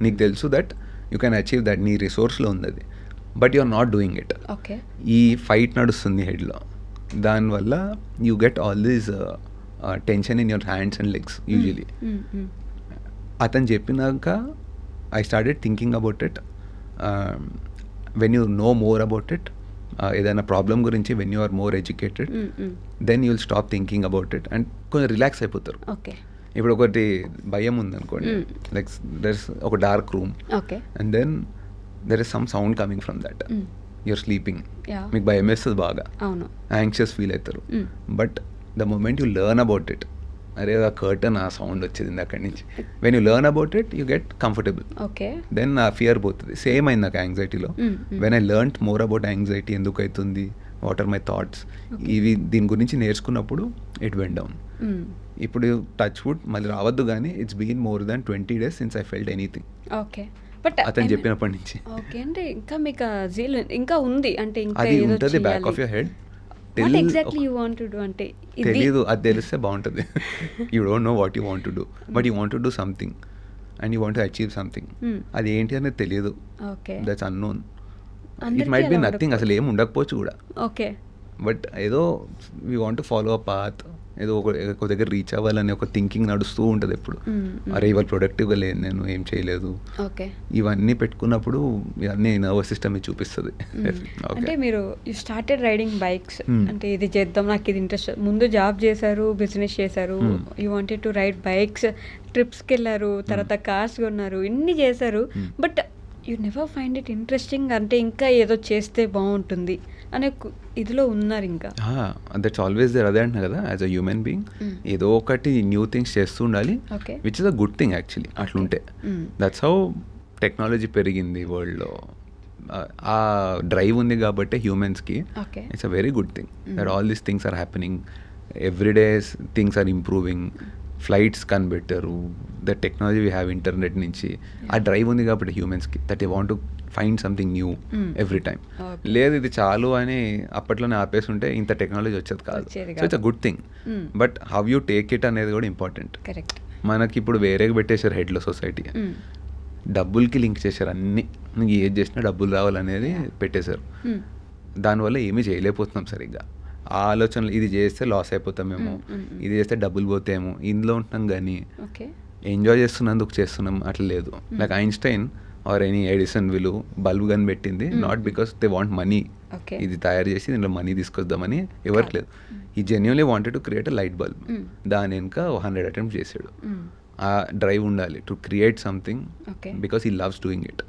నీకు తెలుసు that you can achieve that, నీ రిసోర్స్లో ఉంది అది, but you are not doing it. ఈ fight నడుస్తుంది హెడ్లో, దానివల్ల you get all these tension in your hands and legs usually. అతను చెప్పినాక I started thinking about it. When you know more about it, ఏదైనా ప్రాబ్లం గురించి when you are more educated, then you will stop thinking about it and కొంచెం relax అయిపోతారు. ఇప్పుడు ఒకటి భయం ఉందనుకోండి, లైక్ దర్ ఇస్ ఒక dark room and then there is some sound coming from that, you're sleeping, మీకు భయం వేస్తుంది, బాగా యాంగ్షియస్ ఫీల్ అవుతారు. But the moment you learn about it, అరే ఆ కర్టన్ ఆ సౌండ్ వచ్చింది అక్కడి నుంచి, when you learn about it you get comfortable, then ఆ ఫియర్ పోతుంది. సేమ్ అయింది నాకు యాంగ్జైటీలో. When I learn more about anxiety, ఎందుకు అవుతుంది, వాట్ ఆర్ మై థాట్స్, ఇవి దీని గురించి నేర్చుకున్నప్పుడు ఇట్ వెంట్ డౌన్. ఇప్పుడు టచ్ వుడ్ మళ్ళీ రావద్దు, కానీ it's been more than 20 days since I felt anything. అతను చెప్పినప్పటి నుంచి అంటే ఇంకా మీకు జీల్ ఇంకా ఉంది, అంటే అది ఉంటుంది బ్యాక్ ఆఫ్ యువర్ హెడ్. తెలీదు, అది తెలిస్తే బాగుంటుంది. You don't know what you want to do, but you want to do something and you want to achieve something. అది ఏంటి అనేది తెలియదు, that's unknown. It might be nothing, అసలు ఏం ఉండకపోవచ్చు కూడా, బట్ ఏదో we want to follow a path, ఏదో ఒక దగ్గర రీచ్ అవ్వాలని ఒక థింకింగ్ నడుస్తూ ఉంటుంది ఎప్పుడు. అరే ఇవాళ ప్రొడక్టివ్గా లేదు, నేను ఏం చేయలేదు, ఇవన్నీ పెట్టుకున్నప్పుడు ఇవన్నీ నర్వస్ సిస్టమ్ చూపిస్తుంది. అంటే మీరు యూ స్టార్టెడ్ రైడింగ్ బైక్స్, అంటే ఇది చేద్దాం, నాకు ఇది ఇంట్రెస్ట్. ముందు జాబ్ చేశారు, బిజినెస్ చేశారు, you wanted to ride bikes, ట్రిప్స్కి వెళ్ళారు, తర్వాత కార్స్ కొన్నారు, ఇన్ని చేశారు, but you never find it interesting, అంటే ఇంకా ఏదో చేస్తే బాగుంటుంది అనే ఇదిలో ఉన్నారు ఇంకా. That's always there. అదే అంటున్నా కదా, యాజ్ అ హ్యూమన్ బీయింగ్ ఏదో ఒకటి న్యూ థింగ్స్ చేస్తూ ఉండాలి, which is a good thing actually. అట్లుంటే దట్స్ హౌ టెక్నాలజీ పెరిగింది వరల్డ్లో. ఆ డ్రైవ్ ఉంది కాబట్టి హ్యూమన్స్కి it's a very good thing that all these things are happening everyday, things are improving, flights కనిపెట్టారు, the technology we have internet నుంచి. ఆ డ్రైవ్ ఉంది కాబట్టి హ్యూమన్స్కి that you want to find something new every time. లేదు ఇది చాలు అని అప్పట్లోనే ఆపేసి ఉంటే ఇంత టెక్నాలజీ వచ్చేది కాదు. So it's a good thing, but how you take it అనేది కూడా ఇంపార్టెంట్. మనకి ఇప్పుడు వేరేగా పెట్టేశారు హెడ్లో సొసైటీ, డబ్బులకి లింక్ చేశారు అన్నీ, నీకు ఏది చేసినా డబ్బులు రావాలనేది పెట్టేశారు. దానివల్ల ఏమీ చేయలేకపోతున్నాం సరిగ్గా. ఆ ఆలోచనలు ఇది చేస్తే లాస్ అయిపోతామేమో, ఇది చేస్తే డబ్బులు పోతాయేమో, ఇందులో ఉంటున్నాం, కానీ ఎంజాయ్ చేస్తున్నందుకు చేస్తున్నాం అట్లా లేదు. Like Einstein or any Edison వీళ్ళు బల్బ్ కనిపెట్టింది not because they want money, ఇది తయారు చేసి దీంట్లో మనీ తీసుకొద్దామని ఎవరికి లేదు. ఈ genuinely wanted to create a light bulb, దాని వెనుక 100 అటెంప్ట్ చేశాడు. ఆ డ్రైవ్ ఉండాలి to create something because he loves doing it.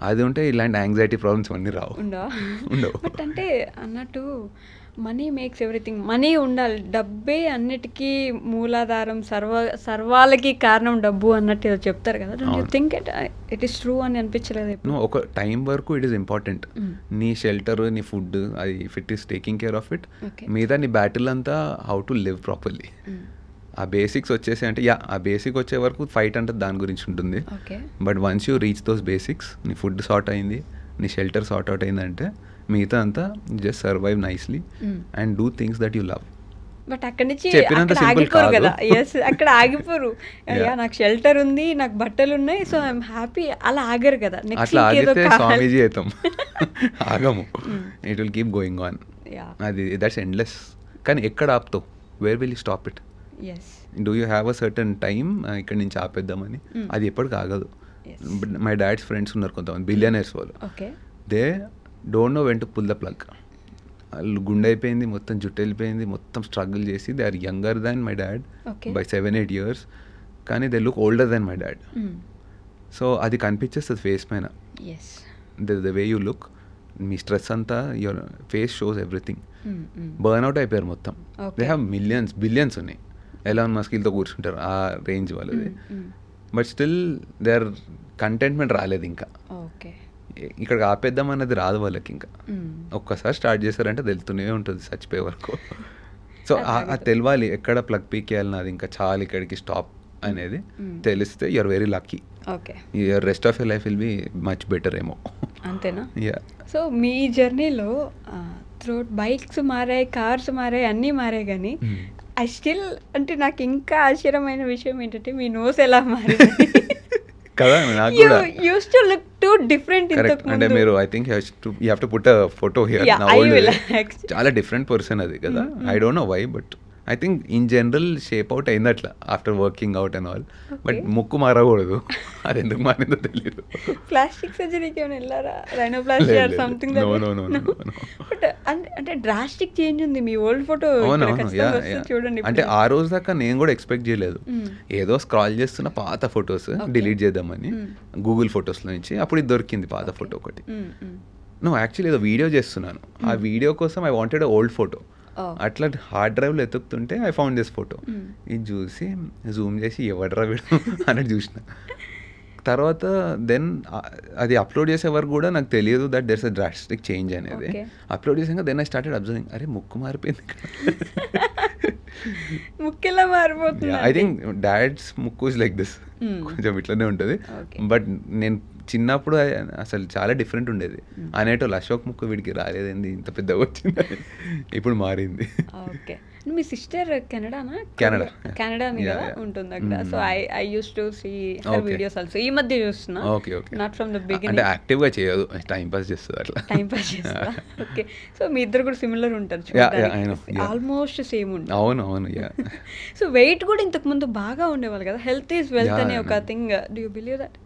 అది ఉంటే ఇలాంటి యాంగ్జైటీ ప్రాబ్లమ్స్ అన్నీ రావు, ఉండవు. బట్ అంటే అన్నట్టు మనీ మేక్స్ ఎవ్రీథింగ్, మనీ ఉండాలి, డబ్బే అన్నిటికీ మూలాధారం, సర్వాలకి కారణం డబ్బు అన్నట్టు ఏదో చెప్తారు కదా. Don't you think it is true అని అనిపించలేదు? ఒక టైం వరకు ఇట్ ఈస్ ఇంపార్టెంట్. నీ షెల్టర్, నీ ఫుడ్, అది if it is taking care of it, మీద నీ బ్యాటిల్ అంతా హౌ టు లివ్ ప్రాపర్లీ. ఆ బేసిక్స్ వచ్చేసి అంటే ఆ బేసిక్ వచ్చే వరకు ఫైట్ అంటే దాని గురించి ఉంటుంది. But once you reach those basics, నీ ఫుడ్ సార్ట్ అయింది, నీ షెల్టర్ సార్ట్ అవుట్ అయిందంటే మిగతా అంతా just survive nicely and do things that you love. But అక్కడి నుంచి ఆగిపోరు కదా. ఎస్, అక్కడ ఆగిపోరు. అయ్యా నాకు షెల్టర్ ఉంది, నాకు బట్టలు ఉన్నాయి, సో ఐఎమ్ హ్యాపీ, అలా ఆగరు కదా. అట్లా ఆగితే స్వామీజీ అవుతాం, ఆగము. It will keep going on. అది దట్స్ ఎండ్లెస్. కానీ ఎక్కడ ఆపుతావు? Where will you stop it? Do you have a certain time ఇక్కడ నుంచి ఆపేద్దామని? అది ఎప్పటికి ఆగదు. మై డాడ్స్ ఫ్రెండ్స్ ఉన్నారు కొంతమంది బిలియనర్స్ వాళ్ళు, they don't know when to pull the plug. వాళ్ళు గుండె అయిపోయింది, మొత్తం జుట్టు వెళ్ళిపోయింది, మొత్తం స్ట్రగుల్ చేసి they are younger than my dad by 7-8 years, కానీ they look older than my dad. So అది కనిపించేస్తుంది ఫేస్ పైన, ద వే యూ లుక్, మీ స్ట్రెస్ అంతా your face shows everything. Burn out అయిపోయారు మొత్తం. దే హ్యావ్ మిలియన్స్ బిలియన్స్ ఉన్నాయి, ఎలాన్ మస్కిల్తో కూర్చుంటారు ఆ రేంజ్ వాళ్ళది. But still they are contentment రాలేదు ఇంకా. ఓకే. ఇక్కడికి ఆపేద్దాం అన్నది రాదు వాళ్ళకి ఇంకా. ఒక్కసారి స్టార్ట్ చేశారంటే తెలుస్తూనే ఉంటుంది చచ్చిపోయే వరకు. సో అది తెలియాలి ఎక్కడ ప్లగ్ పీకేయాలి నాది ఇంకా చాలు ఇక్కడికి స్టాప్ అనేది తెలిస్తే you're very lucky. Okay. Your rest of your life will be much better ఏమో. అంతేనా? యా. సో మీ జర్నీలో త్రూట్ బైక్స్ మారాయి, కార్స్ మారాయి, అన్నీ మారాయి, కానీ ఐ స్టిల్ అంటే నాకు ఇంకా ఆశ్చర్యమైన విషయం ఏంటంటే మీ నోస్ ఎలా మారింది కదా. నాకు కూడా used to look too different ఇంతకు ముందు. అంటే మీరు I think you have to put a photo here. చాలా డిఫరెంట్ పర్సన్ అది కదా. I don't know why but I think in general shape out అయింది అట్లా after working out and all. But ముక్కు మారకూడదు, అది ఎందుకు మారిందో తెలియదు. ప్లాస్టిక్ సర్జరీకి ఏమైనా వెళ్ళారా? Rhinoplasty or something? బట్ అంటే డ్రాస్టిక్ చేంజ్ ఉంది మీ ఓల్డ్ ఫోటో చూడండి. అంటే ఆ రోజు దాకా నేను కూడా ఎక్స్పెక్ట్ చేయలేదు. ఏదో స్క్రాల్ చేస్తున్న పాత ఫొటోస్ డిలీట్ చేద్దామని గూగుల్ ఫొటోస్ లో నుంచి అప్పుడు ఇది దొరికింది పాత ఫోటో ఒకటి. నువ్వు యాక్చువల్లీ ఏదో వీడియో చేస్తున్నాను, ఆ వీడియో కోసం ఐ వాంటెడ్ ఓల్డ్ ఫోటో. అట్లా హార్డ్ డ్రైవ్లో ఎత్తుకుతుంటే ఐ ఫౌండ్ దిస్ ఫోటో. ఇది చూసి జూమ్ చేసి ఎవడరా వీడు అన్నట్టు చూసిన. తర్వాత దెన్ అది అప్లోడ్ చేసే వరకు కూడా నాకు తెలియదు that there's a drastic change అనేది. అప్లోడ్ చేసాక దెన్ ఐ స్టార్టెడ్ అబ్జర్వింగ్, అరే ముక్కు మారిపోయింది ఇక్కడ. ముక్కు ఎలా మారిపోతుంది? ఐ థింక్ డాడ్స్ ముక్కు ఇస్ లైక్ దిస్, కొంచెం ఇట్లనే ఉంటుంది. బట్ నేను చిన్నప్పుడు అసలు చాలా డిఫరెంట్ ఉండేది. అనేటోళ్ళు అశోక్ ముక్కు వీడికి రాలేదండి ఇంత పెద్దగా వచ్చింది, ఇప్పుడు మారింది. ఓకే. మీ సిస్టర్ కెనడానా? కెనడా కదా ఉంటుంది అక్కడ. So I used to see her videos also. ఈ మధ్య చూస్తున్నా. Okay okay. Not from the beginning. అంటే యాక్టివ్ గా చేయదు, టైం పాస్ చేస్తుంది అట్లా. టైం పాస్ చేస్తా. ఓకే. సో మీ ఇద్దరు కూడా సిమిలర్ ఉంటారు, ఆల్మోస్ట్ సేమ్ ఉంటుంది. అవును అవును. సో వెయిట్ కూడా ఇంతకు ముందు బాగా ఉండేవాళ్ళు కదా. హెల్త్ ఈజ్ వెల్త్ అనే ఒక thing. Do you believe that?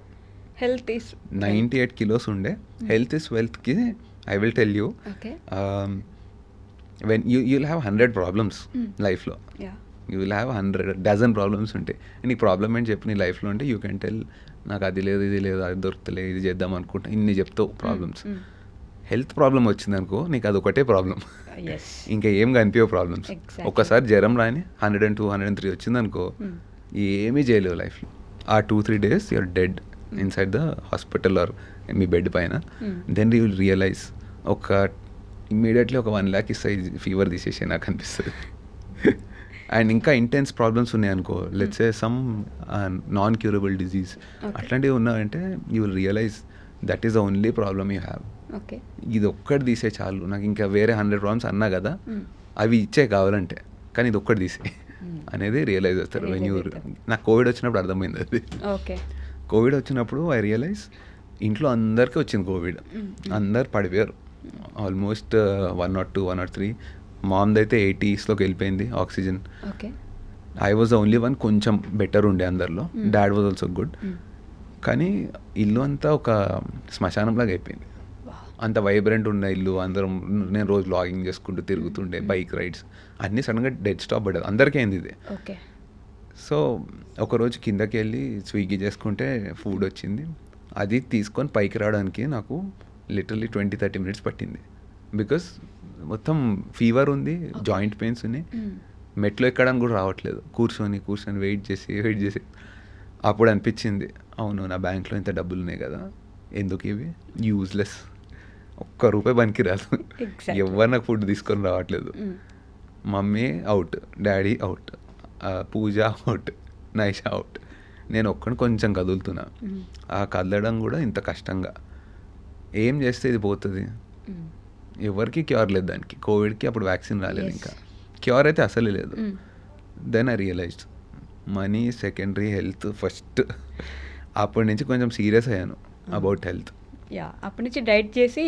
Health is 98 kilos ఉండే. హెల్త్ ఈస్ వెల్త్కి I will tell you, when you'll have 100 problems లైఫ్లో, you will have 100 dozen problems ఉంటాయి. నీకు ప్రాబ్లమ్ ఏంటి చెప్పు నీ లైఫ్లో అంటే యూ కెన్ టెల్ నాకు అది లేదు ఇది లేదు అది దొరుకుతలేదు ఇది చేద్దాం అనుకుంటా ఇన్ని చెప్తావు ప్రాబ్లమ్స్. హెల్త్ ప్రాబ్లం వచ్చింది అనుకో నీకు అది ఒకటే ప్రాబ్లం, ఇంకా ఏం కనిపించవు ప్రాబ్లమ్స్. ఒక్కసారి జ్వరం రాని 102 103 వచ్చింది అనుకో ఏమీ చేయలేవు లైఫ్లో. ఆ 2-3 days you're dead inside the hospital or మీ బెడ్ పైన. Then you will realise immediately ఒక 1 lakh ఇస్తాయి ఫీవర్ తీసేసి నాకు అనిపిస్తుంది. అండ్ ఇంకా ఇంటెన్స్ ప్రాబ్లమ్స్ ఉన్నాయనుకో, let's say some non curable disease అట్లాంటివి ఉన్నాయంటే you will realise that is the only problem you have. ఇది ఒక్కటి తీసే చాలు, నాకు ఇంకా వేరే 100 ప్రాబ్లమ్స్ అన్నా కదా అవి ఇచ్చే కావాలంటే, కానీ ఇది ఒక్కటి తీసే అనేది రియలైజ్ అవుతారు. వెన్ యూ నాకు కోవిడ్ వచ్చినప్పుడు అర్థమైంది అది. కోవిడ్ వచ్చినప్పుడు ఐ రియలైజ్ ఇంట్లో అందరికీ వచ్చింది కోవిడ్, అందరు పడిపోయారు ఆల్మోస్ట్ 102 103. మామ్ది అయితే 80sలోకి వెళ్ళిపోయింది oxygen. I was the only one కొంచెం బెటర్ ఉండే అందరిలో. Dad was also good. కానీ ఇల్లు అంతా ఒక శ్మశానంలాగా అయిపోయింది. అంత వైబ్రెంట్ ఉన్న ఇల్లు, అందరం నేను రోజు లాగింగ్ చేసుకుంటూ తిరుగుతుండే, బైక్ రైడ్స్ అన్నీ సడన్గా డెడ్ స్టాప్ పడ్డది. అందరికీ అయింది ఇది. సో ఒకరోజు కిందకి వెళ్ళి స్విగ్గీ చేసుకుంటే ఫుడ్ వచ్చింది. అది తీసుకొని పైకి రావడానికి నాకు లిటరలీ 20-30 minutes పట్టింది. బికాస్ మొత్తం ఫీవర్ ఉంది, జాయింట్ పెయిన్స్ ఉన్నాయి, మెట్లు ఎక్కడానికి కూడా రావట్లేదు. కూర్చొని వెయిట్ చేసి అప్పుడు అనిపించింది అవును నా బ్యాంక్లో ఇంత డబ్బులు ఉన్నాయి కదా, ఎందుకు ఇవి యూజ్లెస్, ₹1 పనికి రాదు, ఎవరు నాకు ఫుడ్ తీసుకొని రావట్లేదు. మమ్మీ అవుట్, డాడీ అవుట్, పూజ అవుట్, నైషా అవుట్, నేను ఒక్కడిని కొంచెం కదులుతున్నా. ఆ కదలడం కూడా ఇంత కష్టంగా, ఏం చేస్తే ఇది పోతుంది? ఎవరికి క్యూర్ లేదు దానికి. కోవిడ్కి అప్పుడు వ్యాక్సిన్ రాలేదు, ఇంకా క్యూర్ అయితే అసలే లేదు. Then I realised money secondary, health first. అప్పటి నుంచి కొంచెం సీరియస్ అయ్యాను అబౌట్ హెల్త్. అప్పటి నుంచి డైట్ చేసి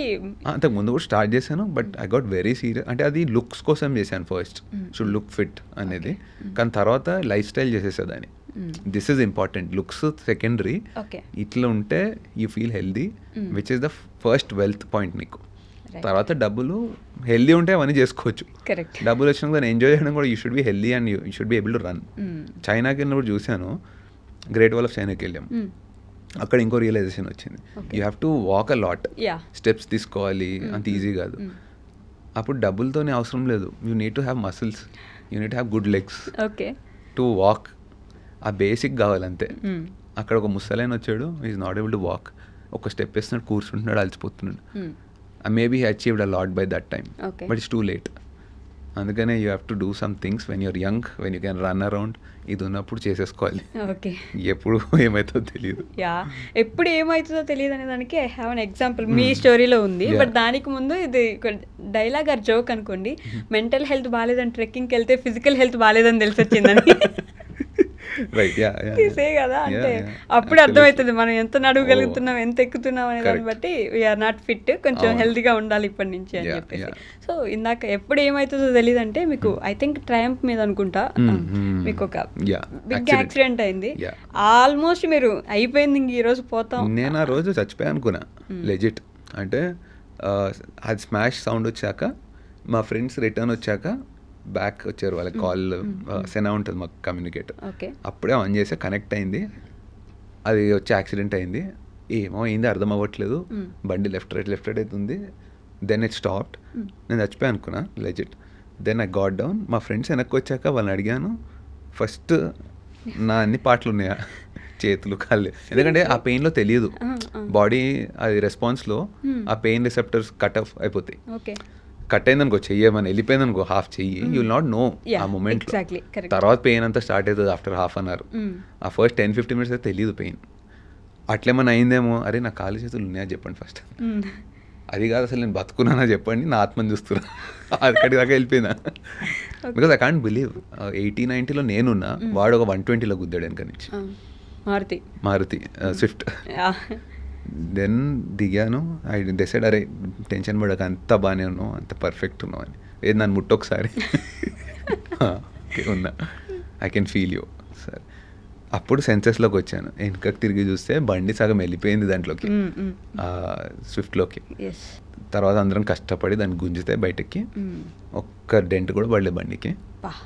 అంతకు ముందు కూడా స్టార్ట్ చేశాను, but I got very serious. అంటే అది లుక్స్ కోసం చేశాను ఫస్ట్, షుడ్ లుక్ ఫిట్ అనేది. కానీ తర్వాత లైఫ్ స్టైల్ చేసేసేదాన్ని. This is important, looks secondary. ఇట్లా ఉంటే you feel healthy, which is the first wealth point నీకు. తర్వాత డబ్బులు హెల్దీ ఉంటే అవన్నీ చేసుకోవచ్చు. డబ్బులు వచ్చినాక దాన్ని ఎంజాయ్ చేయడం కూడా you should be healthy and you should be able to run. చైనాకి వెళ్ళినప్పుడు చూశాను, గ్రేట్ వాల్ ఆఫ్ చైనాకి వెళ్ళాం. అక్కడ ఇంకో రియలైజేషన్ వచ్చింది, you have to walk a lot, steps తీసుకోవాలి, అంత ఈజీ కాదు. అప్పుడు డబ్బులతోనే అవసరం లేదు, you need to have muscles, you need to have good legs. To walk, ఆ బేసిక్ కావాలంతే. అక్కడ ఒక ముసలైన వచ్చాడు, is not able to walk, ఒక స్టెప్ వేస్తున్నాడు, కూర్చుంటున్నాడు, అలసిపోతున్నాడు. Maybe he achieved a lot by that time, but it's too late. అందుకనే you have to do some things when your young, when you can run around. ఇది ఉన్నప్పుడు చేసేసుకోవాలి. Okay, ఎప్పుడు ఏమవుతుందో తెలియదు. ఎప్పుడు ఏమవుతుందో తెలియదు అనే దానికి ఐ హ్యావ్ అన్ ఎగ్జాంపుల్ మీ స్టోరీలో ఉంది. బట్ దానికి ముందు ఇది డైలాగ్ ఆర్ జోక్ అనుకోండి. మెంటల్ హెల్త్ బాగాలేదని ట్రెక్కింగ్కి వెళ్తే ఫిజికల్ హెల్త్ బాగాలేదని తెలిసి వచ్చిందని తీసే కదా. అంటే అప్పుడు అర్థమవుతుంది మనం ఎంత నడవగలుగుతున్నాం, ఎంత ఎక్కుతున్నాం అనే దాన్ని బట్టి వీఆర్ నాట్ ఫిట్, కొంచెం హెల్తీగా ఉండాలి ఇప్పటి నుంచి అని చెప్పేసి. సో ఇందాక ఎప్పుడు ఏమవుతుందో తెలియదు అంటే మీకు ఐ థింక్ ట్రయంఫ్ మీద అనుకుంటా మీకు ఒక బిగ్ యాక్సిడెంట్ అయింది. ఆల్మోస్ట్ మీరు అయిపోయింది, ఇంక ఈ రోజు పోతాం. నేను ఆ రోజు చచ్చిపోయా అనుకున్నా లెజిట్. అంటే అది స్మాష్ సౌండ్ వచ్చాక మా ఫ్రెండ్స్ రిటర్న్ వచ్చాక బ్యాక్ వచ్చారు, వాళ్ళకి కాల్ సెనా ఉంటుంది మాకు కమ్యూనికేటర్, అప్పుడే ఆన్ చేసి కనెక్ట్ అయింది. అది వచ్చి యాక్సిడెంట్ అయింది. ఏమో అయింది అర్థం అవ్వట్లేదు, బండి లెఫ్ట్ రైట్ అవుతుంది. Then it stopped. నేను చచ్చిపోయా అనుకున్నా legit. Then I got down. మా ఫ్రెండ్స్ వెనక్కి వచ్చాక వాళ్ళని అడిగాను, ఫస్ట్ నా అన్ని పాటలు ఉన్నాయా, చేతులు కాళ్ళు, ఎందుకంటే ఆ పెయిన్లో తెలియదు, బాడీ అది రెస్పాన్స్లో ఆ పెయిన్ రిసెప్టర్స్ కట్ ఆఫ్ అయిపోతాయి. కట్ అయిందనుకో, చెయ్యమని వెళ్ళిపోయిందనుకో హాఫ్ చెయ్యి, యూ విల్ నాట్ నో ఆ మూమెంట్. తర్వాత పెయిన్ అంతా స్టార్ట్ అవుతుంది ఆఫ్టర్ హాఫ్ అన్ అవర్. ఆ ఫస్ట్ 10-15 minutes అయితే తెలియదు పెయిన్. అట్లేమన్నా అయిందేమో, అరే నా కాలు చేతులు ఉన్నాయా చెప్పండి ఫస్ట్, అది కాదు అసలు నేను బతుకున్నానా చెప్పండి, నా ఆత్మని చూస్తున్నా, అక్కడి దాకా వెళ్ళిపోయినా. బికాస్ ఐ కాంట్ బిలీవ్ 80-90లో నేనున్నా, వాడు ఒక 120లో గుద్దాడు వెనక నుంచి, మారుతి స్విఫ్ట్. దెన్ దిగాను. ఐ డిసైడ్, అరే టెన్షన్ పడక, అంత బాగానే ఉన్నావు, అంత పర్ఫెక్ట్ ఉన్నావు అని. ఏది నన్ను ముట్టొకసారి ఉన్నా, ఐ కెన్ ఫీల్ యూ సరే. అప్పుడు సెన్సెస్లోకి వచ్చాను. వెనకకి తిరిగి చూస్తే బండి సగం వెళ్ళిపోయింది దాంట్లోకి, స్విఫ్ట్లోకి. తర్వాత అందరం కష్టపడి దాన్ని గుంజితే బయటకి, ఒక్క డెంట్ కూడా పడలేదు బండికి.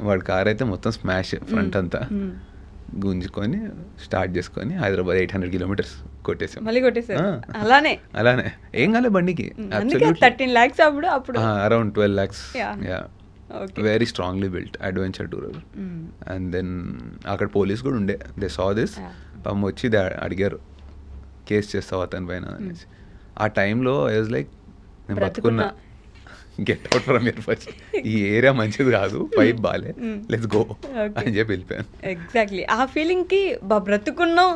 వాడి కార్ అయితే మొత్తం స్మాష్, ఫ్రంట్ అంతా గుంజుకొని స్టార్ట్ చేసుకొని హైదరాబాద్ 800 kilometers కొట్టేసాం. అలానే ఏం కాలే బండికి. అప్పుడు around 12 lakhs. Very strongly built adventure tourer. And then అక్కడ పోలీస్ కూడా ఉండే, దే సా దిస్. పాపం వచ్చి అడిగారు, కేసు చేస్తావు అతని పైన అనేసి. ఆ టైంలో ఐ వాజ్ లైక్, నేను బతుకున్నా, get out from here first, ఈ ఏరియా మంచిది కాదు, పైప్ బాలే, లెట్స్ గో అని చెప్పి వెళ్ళిపోయాను. ఎగ్జాక్ట్లీ ఆ ఫీలింగ్ కి బ్రతుకున్నాం.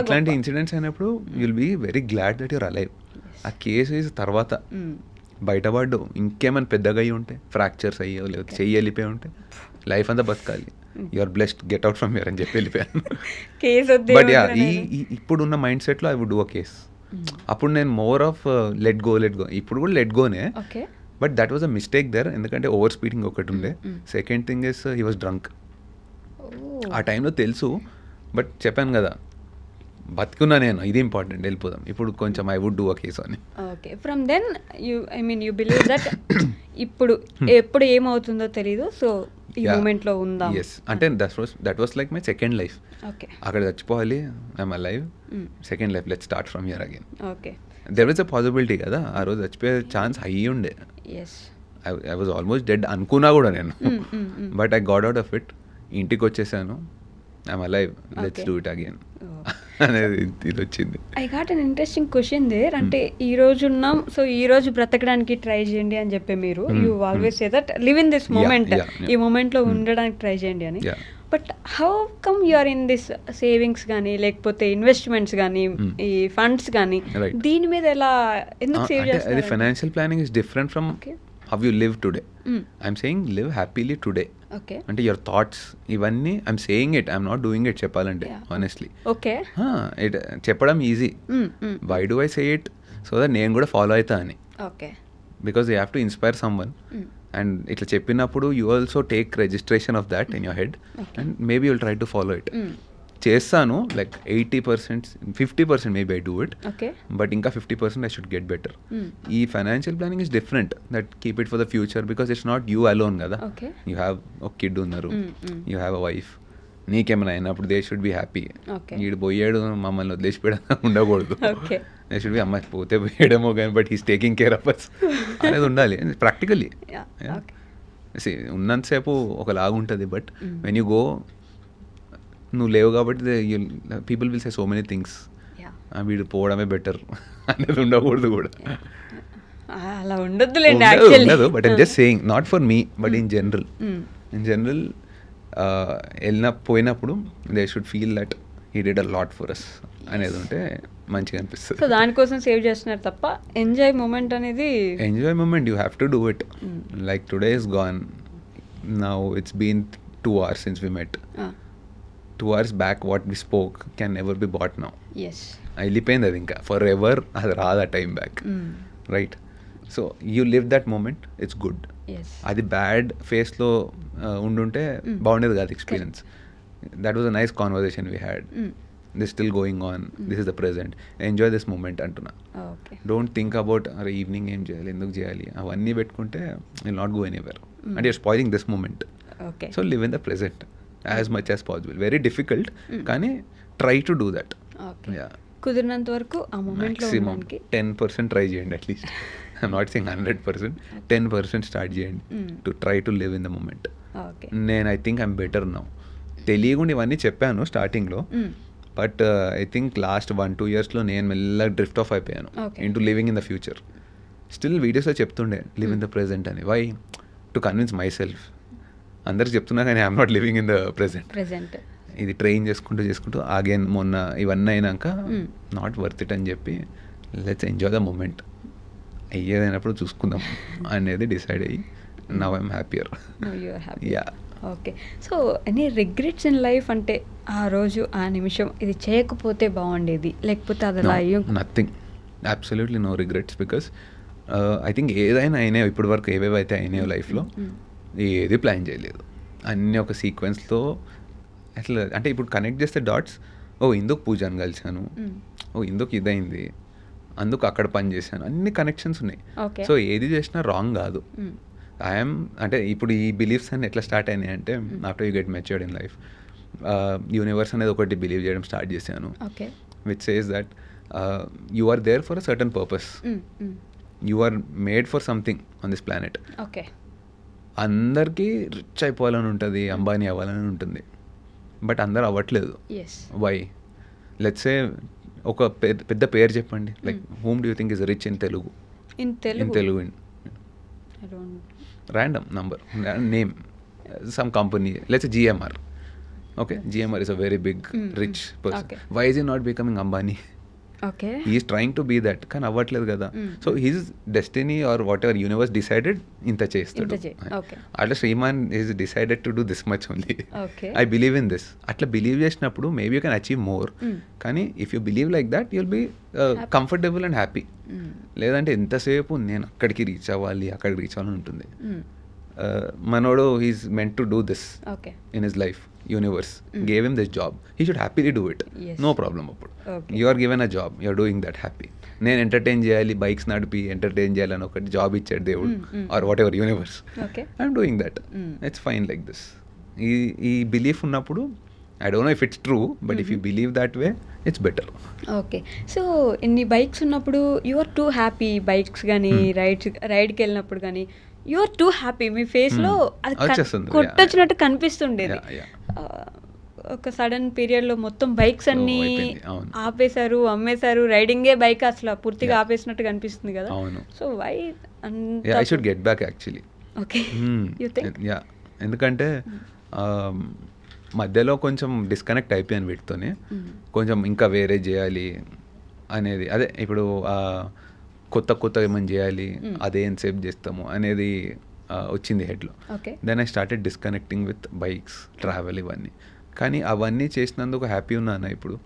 ఇట్లాంటి ఇన్సిడెంట్స్ అయినప్పుడు you'll be very glad that your alive. ఆ కేసు తర్వాత బయటపడ్డు, ఇంకేమైనా పెద్దగా అయ్యి ఉంటే, ఫ్రాక్చర్స్ అయ్యో లేకపోతే చెయ్యి వెళ్ళిపోయి ఉంటే, లైఫ్ అంతా బతకాలి, you're blessed, get out from here అని చెప్పి వెళ్ళిపోయాను. బట్ ఇప్పుడున్న మైండ్ సెట్లో I would do a case. అప్పుడు నేను మోర్ ఆఫ్ లెట్ గో. ఇప్పుడు కూడా లెట్ గోనే, but that was a mistake there. ఎందుకంటే ఓవర్ స్పీడింగ్ ఒకటి ఉండే. Second thing is he was drunk. ఆ టైంలో తెలుసు, బట్ చెప్పాను కదా బతుకున్నా నేను, ఇది ఇంపార్టెంట్, వెళ్ళిపోదాం. ఇప్పుడు కొంచెం I would do a case అని. Okay, from then you believe that ఇప్పుడు ఎప్పుడు ఏమవుతుందో తెలీదు, సో ఈ మూమెంట్లో ఉందా. ఎస్, అంటే that was like my second life. అక్కడ చచ్చిపోవాలి, I'm alive, second life, let's start from here again. There was a possibility కదా, ఆ రోజు చచ్చిపోయే ఛాన్స్ హై ఉండే. ఐ వాజ్ ఆల్మోస్ట్ డెడ్ అనుకున్నా కూడా నేను, but I got out of it. ఇంటికి వచ్చేసాను, I'm alive, let's do it again అనేది ఇది వచ్చింది. I got an interesting question there. అంటే ఈ రోజు ఉన్నాం, సో ఈ రోజు బ్రతకడానికి ట్రై చేయండి అని చెప్పి మీరు you always say that live in this moment, ఈ మూమెంట్లో ఉండడానికి ట్రై చేయండి అని. But how come you are in this savings కానీ, లేకపోతే ఇన్వెస్ట్మెంట్స్ కానీ, ఈ ఫండ్స్ కానీ, దీని మీద ఎలా ఎందుకు సేవ్ చేస్తారు? అది financial planning is different from how you live today. I'm saying live happily today. అంటే యువర్ థాట్స్ ఇవన్నీ, I'm saying it, I'm not doing it చెప్పాలంటే ఆనెస్ట్లీ. ఇట్ చెప్పడం easy, why do I say it? So that నేను కూడా follow అవుతా అని. Because you have to inspire someone. And ఇట్లా చెప్పినప్పుడు you also take registration of that in your head and maybe you'll try to follow it. చేస్తాను like 80%, 50% maybe I do it, but ఇంకా 50% I should get better. ఈ financial planning is different, that keep it for the future, because it's not you alone కదా. You have ఒక kid ఉన్నారు, you have a wife, నీకేమైనా అయినప్పుడు they should be happy. వీడు పోయాడు మమ్మల్ని వదిలేసిపోయాడు ఉండకూడదు. దే షుడ్ బి అమ్మాయి పోతే పోయాడేమో కానీ but he's taking care of us అనేది ఉండాలి ప్రాక్టికల్లీ. ఉన్నంతసేపు ఒకలాగా ఉంటుంది, బట్ వెన్ యూ గో నువ్వు లేవు కాబట్టి people will say so many things, వీడు పోవడమే బెటర్ అనేది ఉండకూడదు కూడా. అలా ఉండొద్దులేండి యాక్చువల్లీ. ఉండదు, but I'm just saying, not for me but in general పోయినప్పుడు they should feel that he did a lot for us అనేది ఉంటే మంచిగా అనిపిస్తుంది. సో దానికోసం సేవ్ చేస్తున్నారు తప్ప ఎంజాయ్ మూమెంట్ అనేది enjoy moment you have to do it. Like today is gone, now it's been 2 hours since we met. 2 hours back what we spoke can never be bought now. Yes వెళ్ళిపోయింది అది, ఇంకా forever అది రాదు ఆ time back, right? So you live that moment, it's good. అది bad ఫేస్లో ఉండుంటే బాగుండేది కాదు experience. That was a nice conversation we had. This still going on, this is the present, enjoy this moment అంటున్నా. Don't think about అరే evening ఏం చేయాలి, ఎందుకు చేయాలి, అవన్నీ పెట్టుకుంటే will not go anywhere and you're spoiling this moment. So live in the present as much as possible. Very difficult, కానీ try to do that. కుదిరినంత వరకు ఆ మూమెంట్లో మాక్సిమం 10% ట్రై చేయండి at least. I'm not saying 100%, 10% start చేయండి to try to live in the moment. నేను I think I'm better now. తెలియకుండా ఇవన్నీ చెప్పాను స్టార్టింగ్లో, బట్ ఐ థింక్ లాస్ట్ 1-2 yearsలో నేను మెల్లగా డ్రిఫ్ట్ ఆఫ్ అయిపోయాను into living in the future. Still వీడియోస్లో చెప్తుండే లివ్ ఇన్ ద ప్రెజెంట్ అని. Why? To convince myself. అందరికి చెప్తున్నా కానీ I'm not living in the present. ఇది ట్రైన్ చేసుకుంటూ అగైన్ మొన్న ఇవన్నీ అయినాక నాట్ వర్త్ ఇట్ అని చెప్పి లెట్స్ ఎంజాయ్ ద మూమెంట్, అయ్యేదైనప్పుడు చూసుకుందాం అనేది డిసైడ్ అయ్యి now I'm happier. Yeah. Okay. So any regrets in life? అంటే ఆ రోజు ఆ నిమిషం ఇది చేయకపోతే బాగుండేది, లేకపోతే అది అలా nothing, absolutely no regrets. Because I think ఏదైనా అయినాయో ఇప్పటి వరకు, ఏవేవైతే అయినాయో లైఫ్లో ఏది ప్లాన్ చేయలేదు, అన్నీ ఒక సీక్వెన్స్లో. అట్లా అంటే ఇప్పుడు కనెక్ట్ చేస్తే డాట్స్, ఇందుకు పూజను కలిశాను, ఇందుకు ఇదైంది, అందుకు అక్కడ పని చేశాను, అన్ని కనెక్షన్స్ ఉన్నాయి. సో ఏది చేసినా రాంగ్ కాదు. ఐఎమ్ అంటే ఇప్పుడు ఈ బిలీఫ్స్ అన్ని ఎట్లా స్టార్ట్ అయినాయి అంటే after you get matured in life, universe అనేది ఒకటి బిలీవ్ చేయడం స్టార్ట్ చేశాను, which says that you are there for a certain purpose, you are made for something on this planet. అందరికీ రిచ్ అయిపోవాలని ఉంటుంది, అంబానీ అవ్వాలని ఉంటుంది, బట్ అందరు అవ్వట్లేదు. వై? లెట్స్ సే ఒక పెద్ద పేరు చెప్పండి, like whom do you think is rich in Telugu? In Telugu random number, name some company, let's say GMR. Okay, GMR is a very big rich person. Why is he not becoming Ambani? He is trying to be that, కానీ అవ్వట్లేదు కదా. So his destiny or whatever universe decided ఇంత చేస్తాడు. అట్లా Shriman is decided to do this much only. I believe in this. అట్లా believe చేసినప్పుడు maybe you can achieve more. కానీ if you believe like that you will be comfortable and happy. లేదంటే ఎంతసేపు నేను అక్కడికి రీచ్ అవ్వాలి ఉంటుంది. మనోడు he's meant to do this in his life. Universe gave him this job, he should happily do it, no problem. అప్పుడు you are given a job, you are doing that happy. నేను entertain చేయాలి, bikes నడిపి entertain చేయాలని ఒకటి job ఇచ్చాడు దేవుడు or whatever universe, I'm doing that, it's fine like this. ఈ belief ఉన్నప్పుడు I don't know if it's true, but if you believe that way, it's better. Okay. So, ఇన్ని bikes ఉన్నప్పుడు you are too happy, bikes కానీ రైడ్కి వెళ్ళినప్పుడు కానీ you are too happy, మీ ఫేస్లో అది కొట్టొచ్చినట్టు కనిపిస్తుండేది. ఒక సడన్ పీరియడ్లో మొత్తం బైక్స్ అన్నీ ఆపేశారు, అమ్మేశారు, రైడింగే బైక్ అసలు పూర్తిగా ఆపేసినట్టు కనిపిస్తుంది కదా. So why? I should get back actually. Okay. You think? Yeah. ఎందుకంటే మధ్యలో కొంచెం డిస్కనెక్ట్ అయిపోయాను వీటితోనే. కొంచెం ఇంకా వేరే చేయాలి అనేది, అదే ఇప్పుడు కొత్త ఏమైనా చేయాలి, అదే ఎంతసేపు చేస్తాము అనేది వచ్చింది హెడ్లో. Then I started disconnecting with bikes, travel, ఇవన్నీ. కానీ అవన్నీ చేసినందుకు హ్యాపీ ఉన్నాను ఇప్పుడు,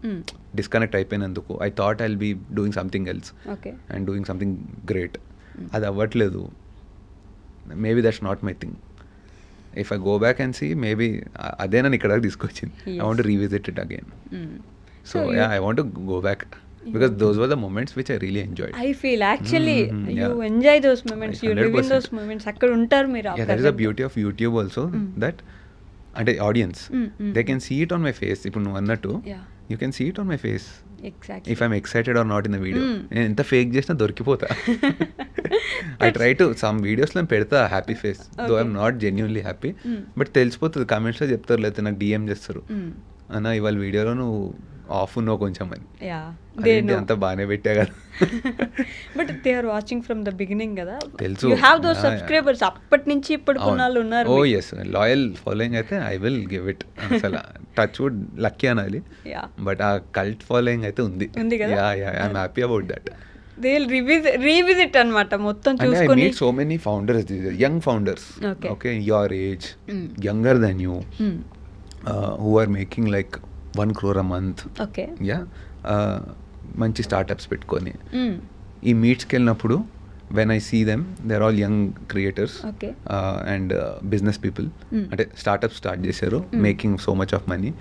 డిస్కనెక్ట్ అయిపోయినందుకు. I thought I will be doing something else and doing something great. అది అవ్వట్లేదు. Maybe that's not my thing. If I go back and see, maybe అదే నన్ను ఇక్కడ తీసుకొచ్చింది. I want to revisit it again. So yeah, I want to go back because those were the moments which I really enjoyed. I feel actually you enjoy those moments, you live in those moments. అక్కడ ఉంటారు మీరు. Yeah, that is the beauty of YouTube also, that అంటే audience they can see it on my face. ఇప్పుడు నువ్వు అన్నట్టు you can see it on my face. Exactly. If I'm excited or not in the video. నేను ఎంత fake చేసినా దొరికిపోతా. I try to some వీడియోస్లో పెడతా happy face, though I'm not genuinely happy, but తెలిసిపోతుంది. కామెంట్స్లో చెప్తారు, లేకపోతే నాకు డిఎం చేస్తారు, అన్న ఇవాళ వీడియోలో నువ్వు ఆఫ్ ఉన్నావు కొంచెం అని. అంతా బాగానే పెట్టా కదా. But they are watching from the beginning కదా, తెలుసు. యు హావ్ దోస్ సబ్స్క్రైబర్స్ అప్పటి నుంచి ఇప్పటి కొన్నాళ్ళు ఉన్నారు. ఓ ఎస్, లాయల్ ఫాలోయింగ్ అయితే ఐ విల్ గివ్ ఇట్. అసలు టచ్ వుడ్ లక్కీ అనాలి, బట్ ఆ కల్ట్ ఫాలోయింగ్ అయితే ఉంది కదా. I'm happy about that. They will revisit అన్నమాట మొత్తం చూసుకొని. I meet so many founders, young founders, okay, your age, younger than you, who are making like 1 crore a month. Okay. Yeah. మంచి startups పెట్టుకొని ఈ మీట్స్కి వెళ్ళినప్పుడు when I see them, they are all young creators and business people. అంటే startup start చేశారు, making so much of money,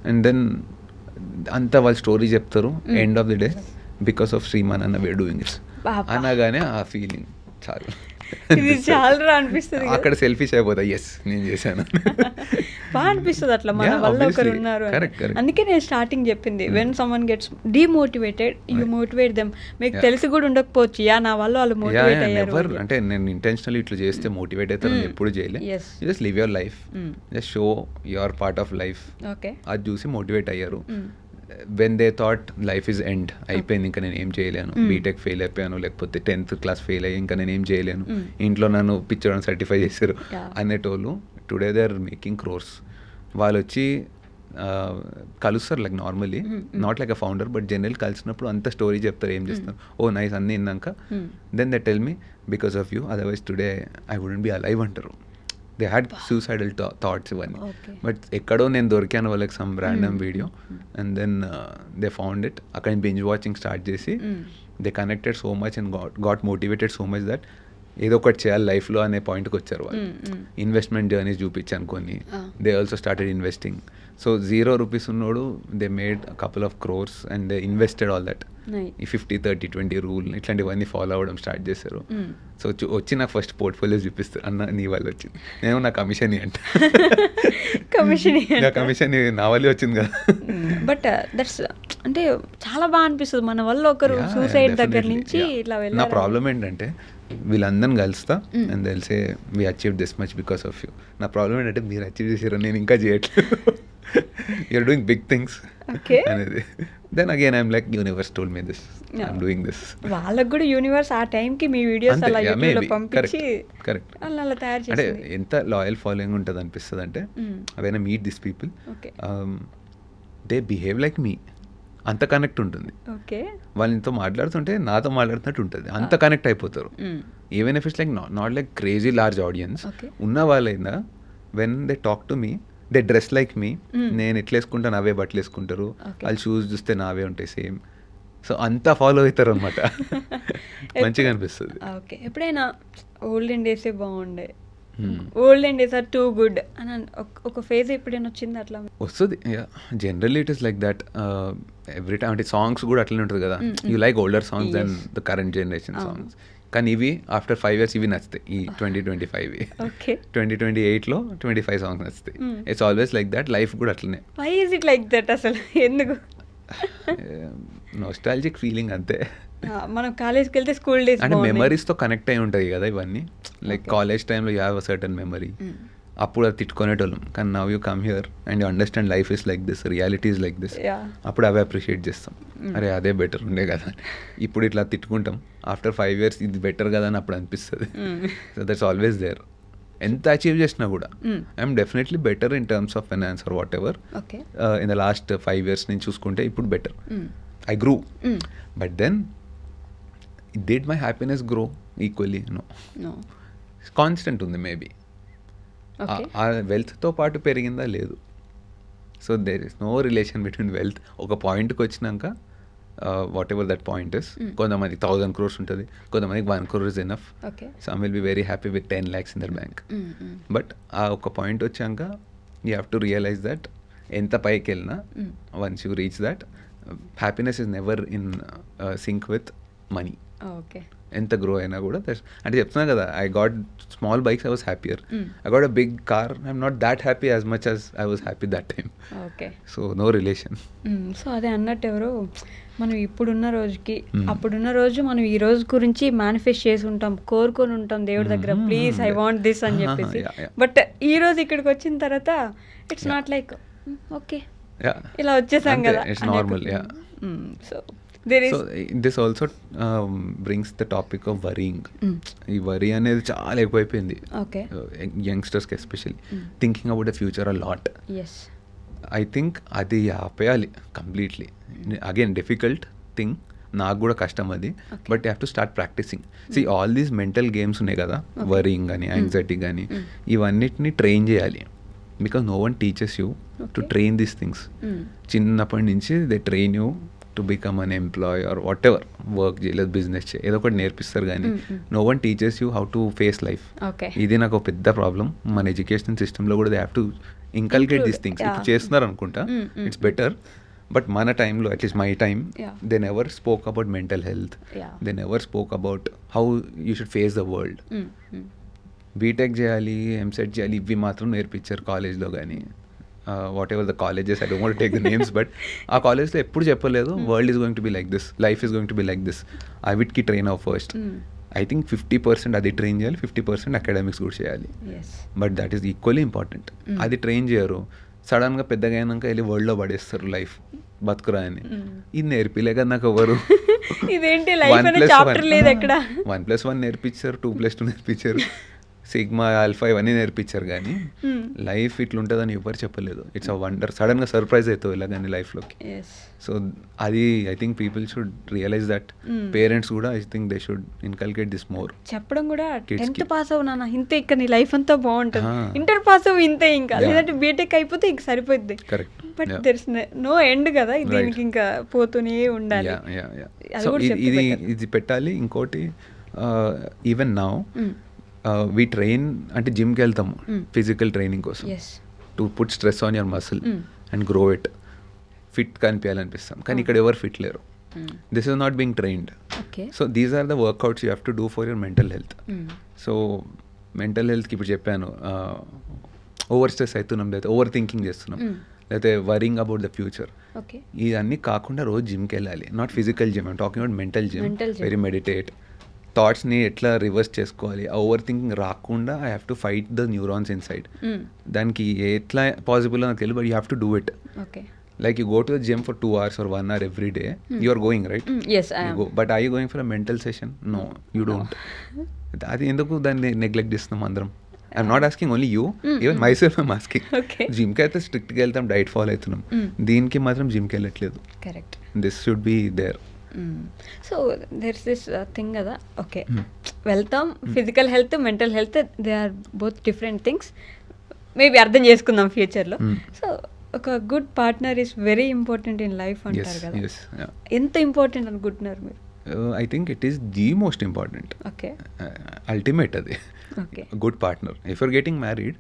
and then అంతా వాళ్ళ story చెప్తారు. End of the day, because of Shriman అన్న వేర్ డూయింగ్ ఇట్స్ అనగానే ఆ feeling చాలు. చాలా అనిపిస్తుంది. అక్కడ సెల్ఫీస్ అయిపోతా, ఎస్ నేను చేశాను. బాగా అనిపిస్తుంది అట్లా, మన వల్ల ఒకరు ఉన్నారు. అందుకే నేను స్టార్టింగ్ చెప్పింది, when someone gets demotivated you motivate them. మీకు తెలిసి కూడా ఉండకపోవచ్చు, నా వల్ల వాళ్ళు మోటివేట్ అయ్యారు. అంటే నేను ఇంటెన్షనల్లీ ఇట్లా చేస్తే మోటివేట్ అవుతాను ఎప్పుడు చేయలే. Just live your life, just show your part of life. అది చూసి మోటివేట్ అయ్యారు. When they thought life is end, అయిపోయింది ఇంకా నేను ఏం చేయలేను, బీటెక్ ఫెయిల్ అయిపోయాను, లేకపోతే 10th క్లాస్ ఫెయిల్ అయ్యి ఇంకా నేను ఏం చేయలేను, ఇంట్లో నన్ను పిచ్చోడని సర్టిఫై చేశారు అనేటోళ్ళు, today they are making crores. వాళ్ళు వచ్చి కలుస్తారు like normally, not like a founder, but general కలిసినప్పుడు అంత స్టోరీ చెప్తారు, ఏం చేస్తారు, ఓ నైస్ అన్నీ విన్నాక then they tell me because of you, otherwise today I wouldn't be alive అంటారు. దే హ్యాడ్ సూసైడల్ థాట్స్ ఇవన్నీ, బట్ ఎక్కడో నేను దొరికాను వాళ్ళకి some random video, and then they found it. అక్కడ బింజ్ వాచింగ్ స్టార్ట్ చేసి they connected so much and got motivated so much that ఏదో ఒకటి చేయాలి లైఫ్లో అనే పాయింట్కి వచ్చారు వాళ్ళు. ఇన్వెస్ట్మెంట్ జర్నీస్ చూపించాను కొన్ని, they also started investing. So 0 rupees ఉన్నోడు they made a couple of crores and they invested all that. ఈ 50-30-20 రూల్ ఇట్లాంటివన్నీ ఫాలో అవ్వడం స్టార్ట్ చేశారు. సో వచ్చి నాకు ఫస్ట్ పోర్ట్ఫోలియోస్ చూపిస్తారు, అన్న నీ వల్ల వచ్చింది, నేను నా కమిషన్ అంట, కమిషన్ నా వల్లే వచ్చింది కదా. బట్ దట్స్ అంటే చాలా బాగా అనిపిస్తుంది, మన వల్ల ఒకరు సూసైడ్ దగ్గర నుంచి ఇట్లా వెళ్ళారు. నా ప్రాబ్లం ఏంటంటే వీళ్ళందరిని కలుస్తా అండ్ తెలిసే we achieve this much because of you. నా ప్రాబ్లం ఏంటంటే మీరు అచీవ్ చేసారు, నేను ఇంకా చేయట్లేదు. యూఆర్ డూయింగ్ బిగ్ థింగ్స్ అనేది. Then again I'm like universe told me this, I'm doing this. వాళ్ళకి కూడా యూనివర్స్ ఆ టైంకి మీ వీడియోస్ అలా యూట్యూబ్లో పంపించి కరెక్ట్ అలా తయారు చేసి, అంటే ఎంత లాయల్ ఫాలోయింగ్ ఉంటుంది అనిపిస్తుంది అంటే, when I meet this people they behave like me, అంత కనెక్ట్ ఉంటుంది. వాళ్ళతో మాట్లాడుతుంటే నాతో మాట్లాడుతున్నట్టు ఉంటుంది, అంత కనెక్ట్ అయిపోతారు. Even if it's like not like crazy large audience ఉన్న వాళ్ళైనా, when they talk to me they dress like me. నేను ఎట్లా వేసుకుంటా నావే బట్టలు వేసుకుంటారు, వాళ్ళు షూస్ చూస్తే నావే ఉంటాయి సేమ్. సో అంతా ఫాలో అవుతారు అనమాట, మంచిగా అనిపిస్తుంది. ఓకే, ఎప్పుడైనా ఓల్డెన్ డేసే బాగుండే, olden days are too good అని ఒక ఫేజ్ ఎప్పుడైనా వచ్చింది అట్లా? వస్తుంది, generally it is like that every time. అంటే సాంగ్స్ కూడా అట్లనే ఉంటుంది కదా, you like older songs then the current generation songs. కానీ ఇవి ఆఫ్టర్ 5 years ఇవి నచ్చుతాయి. ఈ 2025 2028లో 25 సాంగ్స్ నచ్చుతాయి. It's always like that, life కూడా అట్లనే. Why is it like that అసలు, ఎందుకు? నోస్టాల్జిక్ ఫీలింగ్ అంతే. మనం కాలేజ్కి వెళ్తే స్కూల్ డేస్ అంటే మెమరీస్తో కనెక్ట్ అయి ఉంటుంది కదా ఇవన్నీ. లైక్ కాలేజ్ టైంలో you have a certain memory, అప్పుడు అది తిట్టుకునేటోళ్ళం. కానీ now you come here and you understand life is like this, reality is like this. అప్పుడు అవి అప్రిషియేట్ చేస్తాం, అరే అదే బెటర్ ఉండే కదా. ఇప్పుడు ఇట్లా తిట్టుకుంటాం, ఆఫ్టర్ 5 years ఇది బెటర్ కదా అని అప్పుడు అనిపిస్తుంది. So that's always there. ఎంత అచీవ్ చేసినా కూడా I'm definitely better in terms of finance or whatever. In the last 5 years నుంచి చూసుకుంటే ఇప్పుడు better, I grew. But then did my happiness grow equally? No. Constant ఉంది maybe. ఆ వెల్త్తో పాటు పెరిగిందా? లేదు. So there is no relation between wealth. ఒక పాయింట్కి వచ్చినాక what ever that point is, కొంతమందికి 1000 crores ఉంటుంది, కొంతమందికి 1 crore is enough. Some will be very happy with 10 lakhs in their bank. But ఆ ఒక పాయింట్ వచ్చాక you have to realise that ఎంత పైకి వెళ్ళినా, once you reach that, happiness is never in sync with money. ఎంత grow అయినా కూడా అంటే చెప్తున్నా కదా, I got small bikes, I was happier. I got a big car, I'm not that happy as much as I was happy that time. Okay. So no relation. So అదే అన్నట్టు ఎవరు మనం ఇప్పుడున్న రోజుకి అప్పుడున్న రోజు మనం ఈ రోజు గురించి మేనిఫెస్ట్ చేసి ఉంటాం, కోరుకొని ఉంటాం దేవుడి దగ్గర, ప్లీజ్ ఐ వాంట్ దిస్ అని చెప్పేసి. బట్ ఈ రోజు ఇక్కడికి వచ్చిన తర్వాత ఇట్స్ నాట్ లైక్ ఓకే ఇలా వచ్చేసాం కదా, it's normal. So this also brings the topic of worrying. ఈ వరీ అనేది చాలా ఎక్కువైపోయింది యంగ్స్టర్స్కి, especially thinking about the future a lot. I think అది ఆపేయాలి కంప్లీట్లీ. అగైన్ డిఫికల్ట్ థింగ్, నాకు కూడా కష్టం అది, but you have to start practising. See all these mental games ఉన్నాయి కదా, వరీయింగ్ కానీ యాంగ్జైటీ కానీ, ఇవన్నిటిని ట్రైన్ చేయాలి. Because no one teachers you to train these things. చిన్నప్పటి నుంచి they train you to become an employee or whatever, work చేయలేదు, business చేయ, ఏదో ఒకటి నేర్పిస్తారు కానీ no one teachers you how to face life. ఇది నాకు ఒక పెద్ద ప్రాబ్లం. మన ఎడ్యుకేషన్ సిస్టంలో కూడా they have to inculcate these things. ఇప్పుడు చేస్తున్నారు అనుకుంటా, ఇట్స్ బెటర్. బట్ మన టైంలో, at least my time, they never spoke about mental health, they never spoke about how you should face the world. B Tech చేయాలి, ఎంసెట్ చేయాలి, ఇవి మాత్రం నేర్పించారు కాలేజ్లో కానీ, whatever the colleges, I don't want to take the names, but ఆ కాలేజ్లో ఎప్పుడు చెప్పలేదు world is going to be like this, life is going to be like this. అవిట్కి ట్రైన్ అవ్వ ఫస్ట్. ఐ థింక్ 50% అది ట్రైన్ చేయాలి, 50% academics కూడా చేయాలి. But that is equally important. అది ట్రైన్ చేయరు, సడన్గా పెద్దగా అయినాక వెళ్ళి వరల్డ్లో పడేస్తారు లైఫ్ బతుకురా అని. ఇది నేర్పిలే కదా నాకు ఎవరు. 1+1 నేర్పించారు, 2+2 నేర్పించారు, సిగ్మా ఆల్ఫా ఇవన్నీ నేర్పించారు, కానీ లైఫ్ ఇట్లుంటుందని ఎవరు చెప్పలేదు. It's a wonder. సడన్గా సర్ప్రైజ్ అవుతావు ఇలా కానీ లైఫ్లోకి. సో అది I think people should realise that. Parents కూడా I think they should inculcate this more. చెప్పడం కూడా 10th పాస్ అవ్వు నాన్న ఇంతే, ఇంకా నీ లైఫ్ అంతా బాగుంటుంది, ఇంటర్ పాస్ అవ్వు ఇంతే, ఇంకా లేదంటే బీటెక్ అయిపోతే ఇంక సరిపోద్ది. Correct. But there is no end కదా, దీనికి ఇంకా పోతూనే ఉండాలి. ఇది పెట్టాలి. ఇంకోటి, ఈవెన్ నౌ వీ ట్రైన్ అంటే జిమ్కి వెళ్తాము ఫిజికల్ ట్రైనింగ్ కోసం, to put stress on your muscle and grow it, fit కనిపించాలనిపిస్తాం, కానీ ఇక్కడ ఎవరు ఫిట్ లేరు. This is not being trained. So these are the workouts you have to do for your mental health. So mental హెల్త్కి ఇప్పుడు చెప్పాను, over stress అవుతున్నాం, లేదా ఓవర్ థింకింగ్ చేస్తున్నాం, లేకపోతే వరింగ్ అబౌట్ ద ఫ్యూచర్, ఇవన్నీ కాకుండా రోజు జిమ్కి వెళ్ళాలి. Not physical gym, I'm talking about mental gym. Very meditate, థాట్స్ని ఎట్లా రివర్స్ చేసుకోవాలి, ఓవర్ థింకింగ్ రాకుండా I have to fight the neurons inside. దానికి ఎట్లా పాసిబుల్ నాకు తెలియదు, but you have to do it. Like you go to the gym for 2 hours or 1 hour every day, you are going, right? Yes, I am. But are you going for a mental session? No, you don't. అది ఎందుకు దాన్ని neglect చేస్తున్నాం అందరం? I'm not asking only you, even my self I'm asking. జిమ్కి అయితే స్ట్రిక్ట్గా వెళ్తాం, diet follow అవుతున్నాం, దీనికి మాత్రం జిమ్కి వెళ్ళట్లేదు. Correct. This should be there. So there is this thing కదా, ఓకే వెళ్తాం, physical health mental health they are both different things. Maybe అర్థం చేసుకుందాం ఫ్యూచర్లో. సో ఒక good partner is very important in life అంటారు కదా, ఎంత ఇంపార్టెంట్ అనుకుంటున్నారు మీరు? I think it is the most important. Okay, ultimate అది. Good partner. If you're getting married,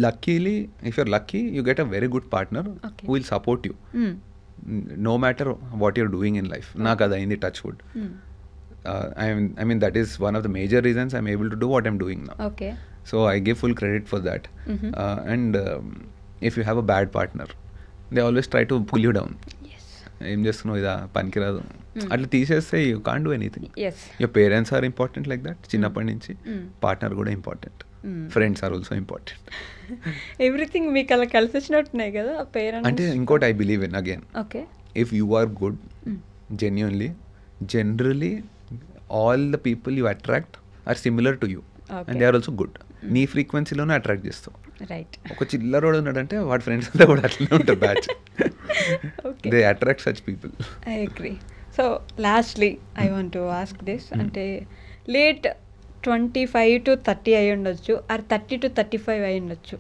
luckily if you're lucky you get a very good partner who will support you no matter what you're doing in life. నాకు అది అయింది, touch wood. I mean that is one of the major reasons I'm able to do what I'm doing now. Okay. So I give full credit for that. And if you have a bad partner, they always try to pull you down. Yes. ఏం చేస్తున్నావు, ఇదా పనికిరాదు, అట్లా తీసేస్తే you can't do anything. Yes. Your parents are important like that. చిన్నప్పటి నుంచి partner కూడా important, friends are also important. Everything మీకు అలా కలిసి వచ్చినట్టున్నాయి కదా పేరెంట్స్. అంటే ఇంకోటి I believe in again, okay, if you are good genuinely, generally all the people you attract are similar to you, and they are also good. నీ ఫ్రీక్వెన్సీలోనే attract చేస్తావు. Right. ఒక చిల్లరోడు ఉన్నాడంటే వాడి ఫ్రెండ్స్ అంతా కూడా అట్లనే ఉంటారు, batch. They attract such people. I agree. So lastly I want to ask this, అంటే లేట్ 25 to 30 అయి ఉండొచ్చు, ఆర్ 30 to 35 అయి ఉండొచ్చు.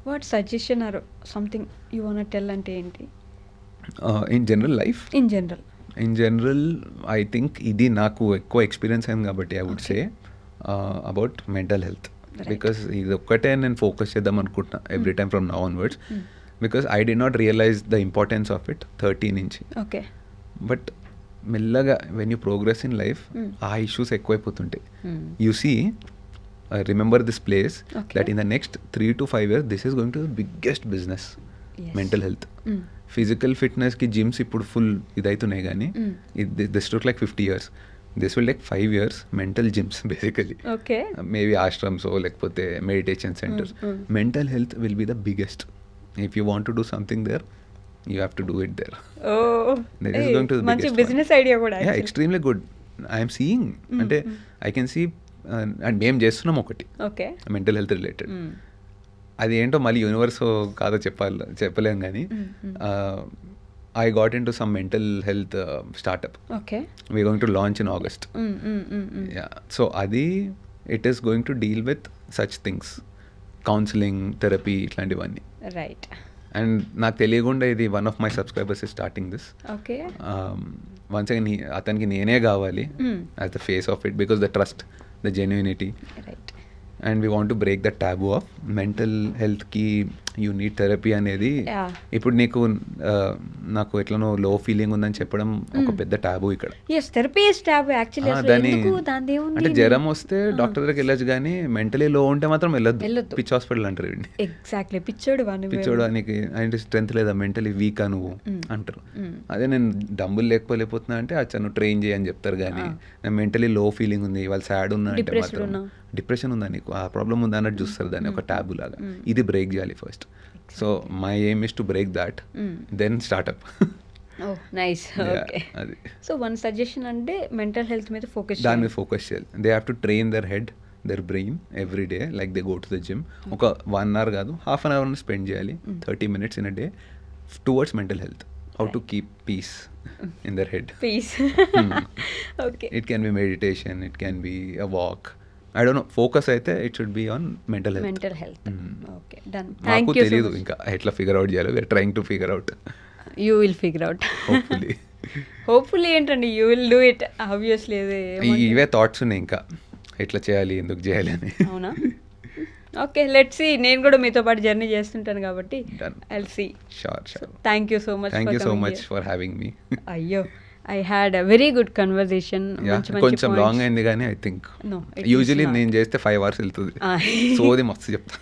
What suggestion or something you want tell అంటే ఏంటి? In general life, in general I think ఇది నాకు ఎక్కువ ఎక్స్పీరియన్స్ అయింది కాబట్టి I would say about mental health. Because ఇది ఒక్కటే నేను ఫోకస్ చేద్దాం అనుకుంటున్నా every time from now onwards, because I did not realise the importance of it 30 నుంచి. ఓకే. బట్ మెల్లగా when you progress in life ఆ ఇష్యూస్ ఎక్కువైపోతుంటాయి. You see remember this place that in the next 3 to 5 years this is going to the biggest business. Mental health, physical ఫిట్నెస్కి gyms ఇప్పుడు full ఇదవుతున్నాయి కానీ this took like 50 years. This will take 5 years mental gyms basically. Maybe ashrams లేకపోతే meditation centres. Mental health will be the biggest. If you want to do something there you have to do it there. That is going to the biggest business idea kuda. Yeah, extremely good. I am seeing ante I can see and మేము చేస్తున్నాం ఒకటి mental health related. అది ఏంటో మళ్ళీ universe కాదో చెప్పలేం కానీ I got into some mental health startup. We're going to launch in August. Yeah, so adi it is going to deal with such things, counseling, therapy, ఇట్లాంటివన్నీ. Right. అండ్ నాకు తెలియకుండా ఇది one of my subscribers is starting this. Once again అతనికి నేనే కావాలి as the face of it because the trust, the genuinity. And we want to break the taboo of mental హెల్త్కి you need therapy అనేది. ఇప్పుడు నీకు నాకు ఎట్లనో లో ఫీలింగ్ ఉందని చెప్పడం ఒక పెద్ద టాబూ ఇక్కడ. అంటే జ్వరం వస్తే డాక్టర్ దగ్గరికి వెళ్ళొచ్చు కానీ మెంటలీ లో ఉంటే మాత్రం వెళ్ళొద్దు. పిచ్ హాస్పిటల్ అంటారు. పిచ్చోడు నీకు అంటే స్ట్రెంత్ లేదా, మెంటలీ వీకా నువ్వు అంటారు. అదే నేను డంబుల్ లేకపోలేకపోతున్నా అంటే అచ్చా నువ్వు ట్రైన్ చేయని చెప్తారు. కానీ నేను మెంటలీ లో ఫీలింగ్ ఉంది, వాళ్ళు సాడ్ ఉన్నా అంటే మాత్రం డిప్రెషన్ ఉందా నీకు, ఆ ప్రాబ్లం ఉందా అన్నట్టు చూస్తారు దాన్ని ఒక టాబు లాగా. ఇది బ్రేక్ చేయాలి first. So my aim is to break that, then startup. అది సో వన్ సజెషన్ అంటే మెంటల్ హెల్త్ మీద దాని మీద ఫోకస్ చేయాలి. They have to train their head, their brain every day. Like they go to the gym. ఒక 1 hour కాదు, ½ an hour spend చేయాలి, 30 minutes in a day towards mental health. How to keep peace in their head. Peace. Okay. It can be meditation, it can be a walk. I don't know. Focus అయితే it should be on mental health. Mental health. Okay, done. Thank you so much. తెలియదు ఇంకా ఎట్లా figure out చేయాలో. We are trying to figure out. You will figure out. Hopefully. Hopefully ఏంటండి, you will do it. Obviously. ఇవే thoughts ఉన్నాయి ఇంకా ఎట్లా చేయాలి, ఎందుకు చేయాలి అని. అవునా? Okay, let's see. నేను కూడా మీతో పాటు జర్నీ చేస్తుంటాను కాబట్టి I'll see. Sure. Thank you so much. Thank you so much for having me. అయ్యో, I had a very good conversation. కొంచెం లాంగ్ అయింది కానీ ఐ థింక్ యూజువలీ నేను చేస్తే 5 hours వెళ్తుంది. సోది మస్తు చెప్తా.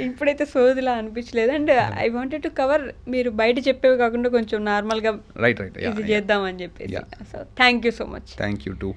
ఇప్పుడైతే సోదిలా అనిపించలేదు. And I wanted to cover, మీరు బయట చెప్పేవి కాకుండా కొంచెం నార్మల్గా రైట్ ఇది చేద్దామని చెప్పేసి. So thank you so much. Thank you two.